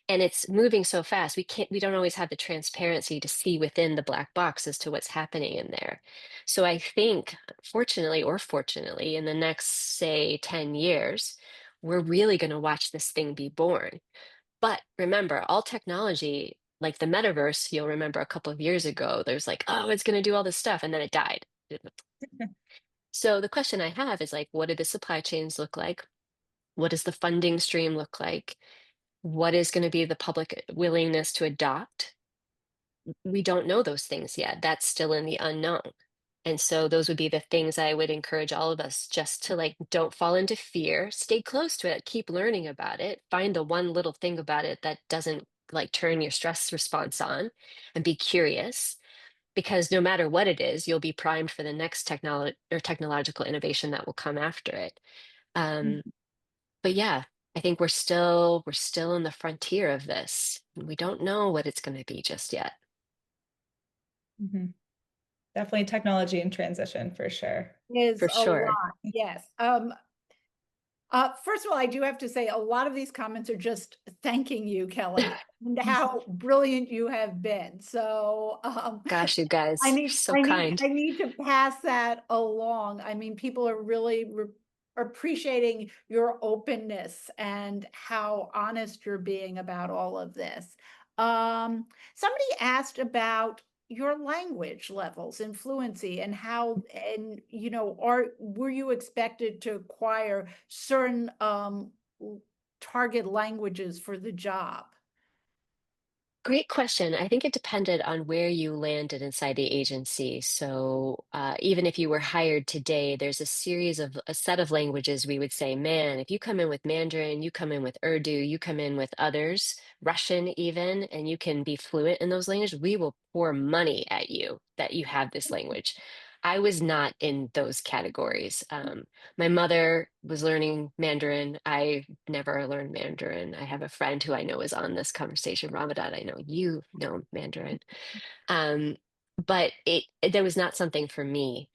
Speaker 3: and it's moving so fast we don't always have the transparency to see within the black box as to what's happening in there. So I think, fortunately or fortunately, in the next, say, 10 years, we're really going to watch this thing be born. But remember, all technology, like the metaverse, you'll remember a couple of years ago, there's like, oh, it's going to do all this stuff, and then it died. So the question I have is like, what do the supply chains look like? What does the funding stream look like? What is going to be the public willingness to adopt? We don't know those things yet. That's still in the unknown. And so those would be the things I would encourage all of us just to like, don't fall into fear, stay close to it, keep learning about it, find the one little thing about it that doesn't like turn your stress response on, and be curious, because no matter what it is, you'll be primed for the next technological innovation that will come after it. Um, but yeah, I think we're still in the frontier of this. We don't know what it's going to be just yet.
Speaker 1: Mhm. Definitely technology in transition for sure.
Speaker 2: Is
Speaker 3: For
Speaker 2: a
Speaker 3: sure.
Speaker 2: lot, yes. First of all, I do have to say a lot of these comments are just thanking you, Kelly, and how brilliant you have been. So
Speaker 3: Gosh, you
Speaker 2: I
Speaker 3: guys, you're
Speaker 2: need,
Speaker 3: so
Speaker 2: I need,
Speaker 3: kind.
Speaker 2: I need to pass that along. I mean, people are really appreciating your openness and how honest you're being about all of this. Somebody asked about your language levels and fluency and how, and were you expected to acquire certain target languages for the job?
Speaker 3: Great question. I think it depended on where you landed inside the agency. So even if you were hired today, there's a set of languages we would say, man, if you come in with Mandarin, you come in with Urdu, you come in with others, Russian even, and you can be fluent in those languages, we will pour money at you that you have this language. I was not in those categories. My mother was learning Mandarin. I never learned Mandarin. I have a friend who I know is on this conversation. Ramadan, I know you know Mandarin. Um, but there was not something for me.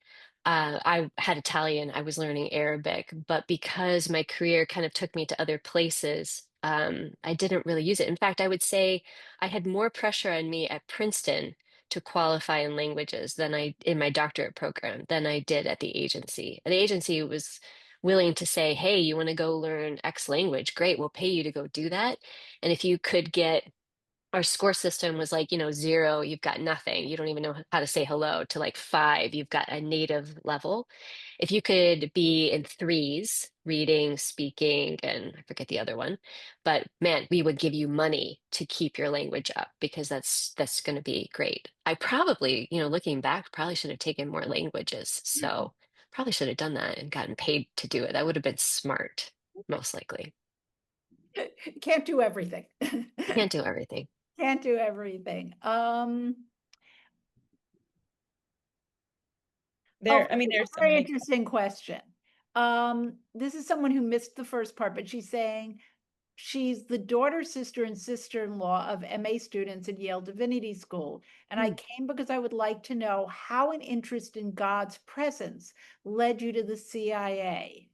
Speaker 3: I had Italian, I was learning Arabic, but because my career kind of took me to other places, I didn't really use it. In fact, I would say I had more pressure on me at Princeton to qualify in languages than I in my doctorate program than I did at the agency. And the agency was willing to say, hey, you want to go learn X language? Great, we'll pay you to go do that. And if you could get our score system was like, 0, you've got nothing. You don't even know how to say hello, to like 5, you've got a native level. If you could be in threes, reading, speaking, and I forget the other one, but man, we would give you money to keep your language up because that's going to be great. I probably, looking back, probably should have taken more languages. So probably should have done that and gotten paid to do it. That would have been smart, most likely.
Speaker 2: Can't do everything.
Speaker 3: Can't do everything.
Speaker 2: Can't do everything. Oh,
Speaker 1: I mean,
Speaker 2: this is
Speaker 1: there's
Speaker 2: a
Speaker 1: so
Speaker 2: very
Speaker 1: many.
Speaker 2: interesting question. This is someone who missed the first part, but she's saying she's the daughter, sister, and sister-in-law of MA students at Yale Divinity School. And I came because I would like to know how an interest in God's presence led you to the CIA.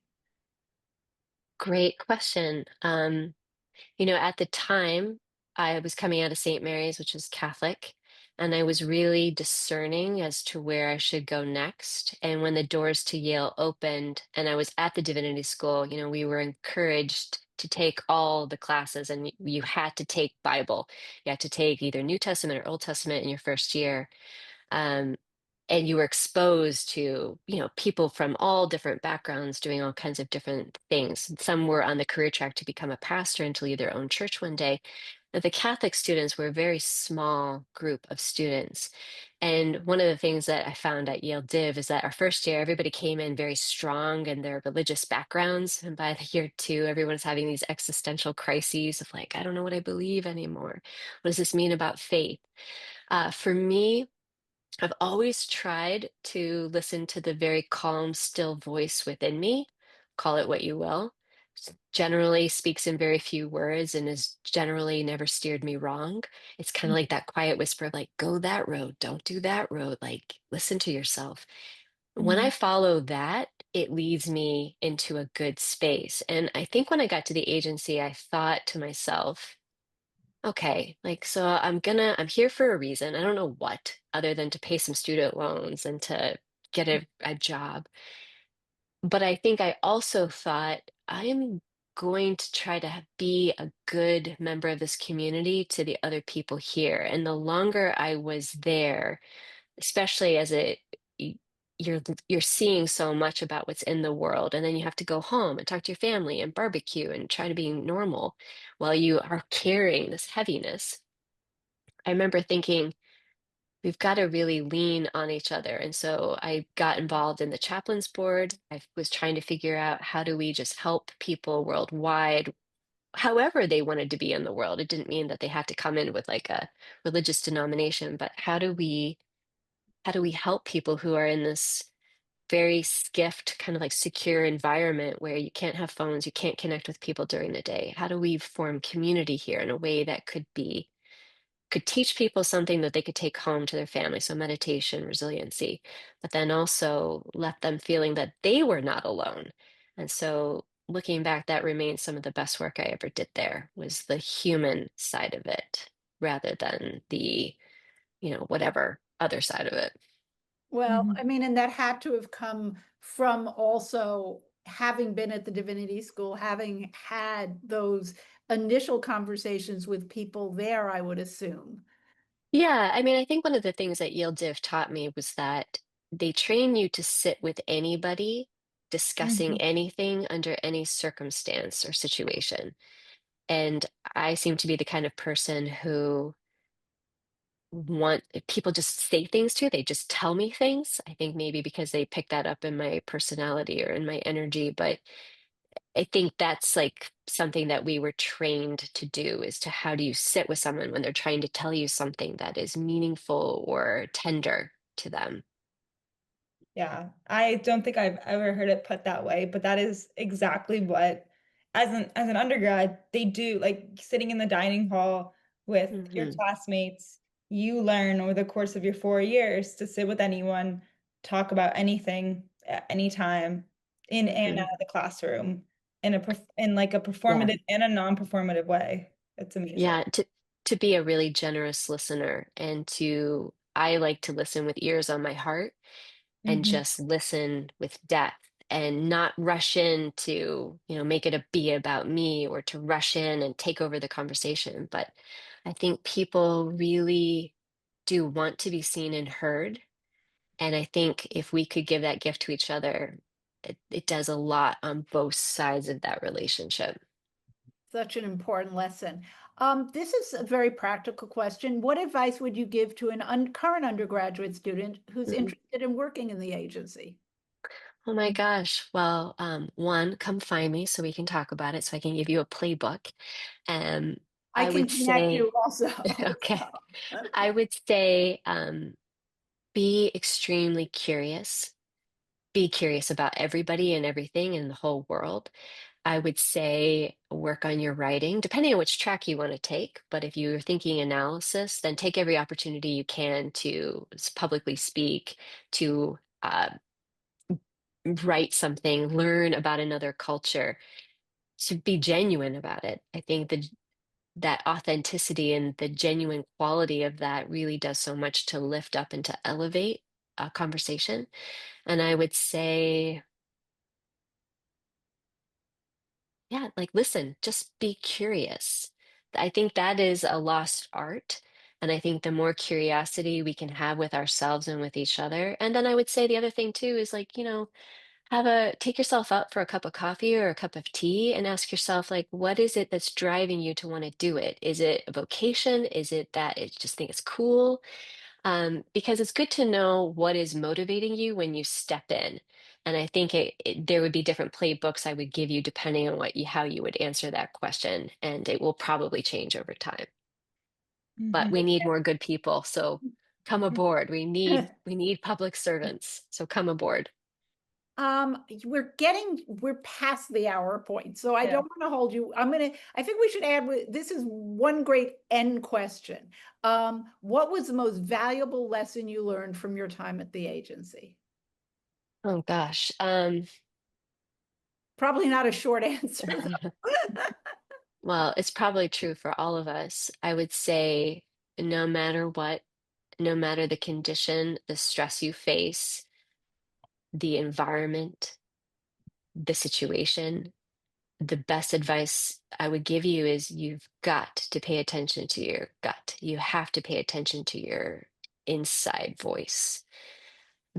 Speaker 3: Great question. At the time, I was coming out of St. Mary's, which is Catholic, and I was really discerning as to where I should go next. And when the doors to Yale opened and I was at the Divinity School, we were encouraged to take all the classes, and you had to take Bible. You had to take either New Testament or Old Testament in your first year. Um, and you were exposed to, people from all different backgrounds doing all kinds of different things. Some were on the career track to become a pastor and to lead their own church one day. But the Catholic students were a very small group of students. And one of the things that I found at Yale Div is that our first year, everybody came in very strong in their religious backgrounds. And by the year 2, everyone's having these existential crises of like, I don't know what I believe anymore. What does this mean about faith? For me, I've always tried to listen to the very calm, still voice within me. Call it what you will. Generally speaks in very few words and has generally never steered me wrong. It's kind of like that quiet whisper of like, go that road, don't do that road. Like, listen to yourself. When I
Speaker 1: Mhm.
Speaker 3: follow that, it leads me into a good space. And I think when I got to the agency, I thought to myself, okay, like, so I'm here for a reason. I don't know what, other than to pay some student loans and to get a job. But I think I also thought I'm going to try to be a good member of this community to the other people here. And the longer I was there, especially as y- you're seeing so much about what's in the world, and then you have to go home and talk to your family and barbecue and try to be normal while you are carrying this heaviness. I remember thinking, we've got to really lean on each other. And so I got involved in the chaplains board. I was trying to figure out how do we just help people worldwide, however they wanted to be in the world. It didn't mean that they had to come in with like a religious denomination, but how do we help people who are in this very skiffed, kind of like secure environment where you can't have phones, you can't connect with people during the day? How do we form community here in a way that could teach people something that they could take home to their family? So meditation, resiliency, but then also let them feeling that they were not alone. And so looking back, that remains some of the best work I ever did there, was the human side of it rather than the, whatever other side of it.
Speaker 2: Well,
Speaker 1: Mhm.
Speaker 2: I mean, and that had to have come from also having been at the divinity school, having had those initial conversations with people there, I would assume.
Speaker 3: Yeah, I mean, I think one of the things that Yale Div taught me was that they train you to sit with anybody discussing
Speaker 1: Mhm.
Speaker 3: anything under any circumstance or situation. And I seem to be the kind of person who want if people just say things to, they just tell me things. I think maybe because they pick that up in my personality or in my energy, but I think that's like something that we were trained to do, is to how do you sit with someone when they're trying to tell you something that is meaningful or tender to them.
Speaker 1: Yeah, I don't think I've ever heard it put that way, but that is exactly what, as an undergrad, they do, like sitting in the dining hall with your
Speaker 3: Hmm.
Speaker 1: classmates. You learn over the course of your 4 years to sit with anyone, talk about anything at any time, in and out
Speaker 3: Hmm.
Speaker 1: of the classroom, in like a
Speaker 3: Yeah.
Speaker 1: performative and a non-performative way. It's amazing.
Speaker 3: Yeah, to be a really generous listener, and I like to listen with ears on my heart and
Speaker 1: Hmm.
Speaker 3: just listen with depth and not rush in to, make it be about me or to rush in and take over the conversation. But I think people really do want to be seen and heard. And I think if we could give that gift to each other, it does a lot on both sides of that relationship.
Speaker 2: Such an important lesson. This is a very practical question. What advice would you give to an current undergraduate student who's
Speaker 3: Mhm.
Speaker 2: interested in working in the agency?
Speaker 3: Oh my gosh. Well, one, come find me so we can talk about it, so I can give you a playbook. Um,
Speaker 2: I
Speaker 3: I
Speaker 2: can
Speaker 3: would
Speaker 2: connect you
Speaker 3: say,
Speaker 2: also.
Speaker 3: okay, I would say, be extremely curious. Be curious about everybody and everything in the whole world. I would say work on your writing, depending on which track you want to take. But if you're thinking analysis, then take every opportunity you can to publicly speak, to write something, learn about another culture, to be genuine about it. I think that authenticity and the genuine quality of that really does so much to lift up and to elevate a conversation. And I would say, yeah, like listen, just be curious. I think that is a lost art. And I think the more curiosity we can have with ourselves and with each other. And then I would say the other thing too is like, take yourself out for a cup of coffee or a cup of tea and ask yourself, like, what is it that's driving you to want to do it? Is it a vocation? Is it that it just think it's cool? Because it's good to know what is motivating you when you step in. And I think there would be different playbooks I would give you depending on how you would answer that question, and it will probably change over time. But
Speaker 1: Hmm.
Speaker 3: we need more good people, so come aboard. We need public servants, so come aboard.
Speaker 2: We're past the hour point, so I
Speaker 1: Yeah.
Speaker 2: don't want to hold you. I think we should add, this is one great end question. What was the most valuable lesson you learned from your time at the agency?
Speaker 3: Oh gosh.
Speaker 2: Probably not a short answer, though.
Speaker 3: Well, it's probably true for all of us. I would say no matter what, no matter the condition, the stress you face, the environment, the situation, the best advice I would give you is you've got to pay attention to your gut. You have to pay attention to your inside voice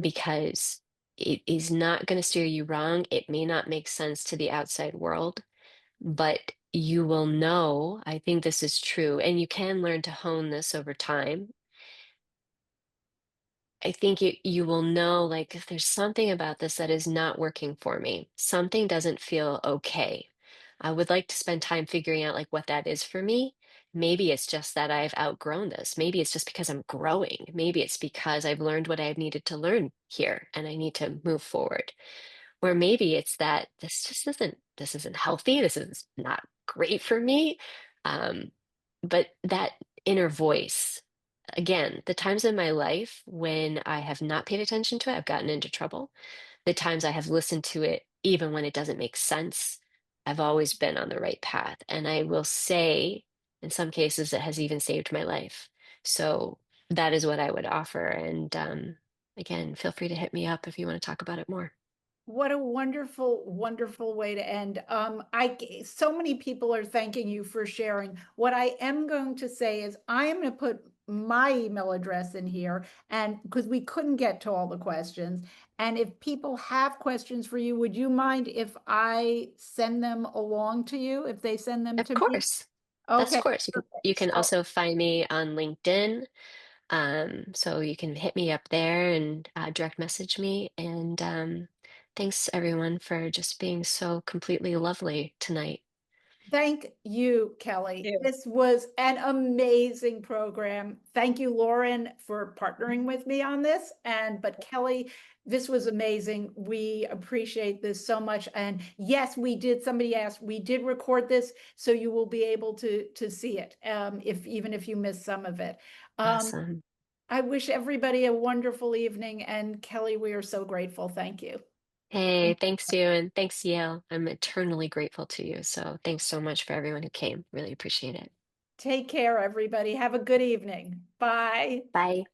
Speaker 3: because it is not going to steer you wrong. It may not make sense to the outside world, but you will know. I think this is true, and you can learn to hone this over time. I think you will know, like, if there's something about this that is not working for me, something doesn't feel okay. I would like to spend time figuring out like what that is for me. Maybe it's just that I've outgrown this. Maybe it's just because I'm growing. Maybe it's because I've learned what I needed to learn here and I need to move forward. Or maybe it's that this isn't healthy. This is not great for me. Um, but that inner voice, again, the times in my life when I have not paid attention to it, I've gotten into trouble. The times I have listened to it, even when it doesn't make sense, I've always been on the right path. And I will say, in some cases, it has even saved my life. So that is what I would offer. And again, feel free to hit me up if you want to talk about it more.
Speaker 2: What a wonderful, wonderful way to end. So many people are thanking you for sharing. What I am going to say is I am going to put my email address in here, and because we couldn't get to all the questions. And if people have questions for you, would you mind if I send them along to you, if they send them
Speaker 3: Of
Speaker 2: to me?
Speaker 3: course. That's
Speaker 2: Okay,
Speaker 3: of course. You
Speaker 2: perfect.
Speaker 3: can
Speaker 2: So
Speaker 3: also find me on LinkedIn. So you can hit me up there and direct message me. And thanks everyone for just being so completely lovely tonight.
Speaker 2: thank you, Kelly.
Speaker 1: you.
Speaker 2: This was an amazing program. Thank you, Lauren, for partnering with me on this. But Kelly, this was amazing. We appreciate this so much. And yes, somebody asked, we did record this, so you will be able to see it, even if you missed some of it. Um,
Speaker 3: Awesome.
Speaker 2: I wish everybody a wonderful evening. And Kelly, we are so grateful. Thank you.
Speaker 3: Hey, thanks you, and thanks, Yale. I'm eternally grateful to you. So thanks so much for everyone who came. Really appreciate it.
Speaker 2: Take care, everybody. Have a good evening. Bye.
Speaker 3: Bye.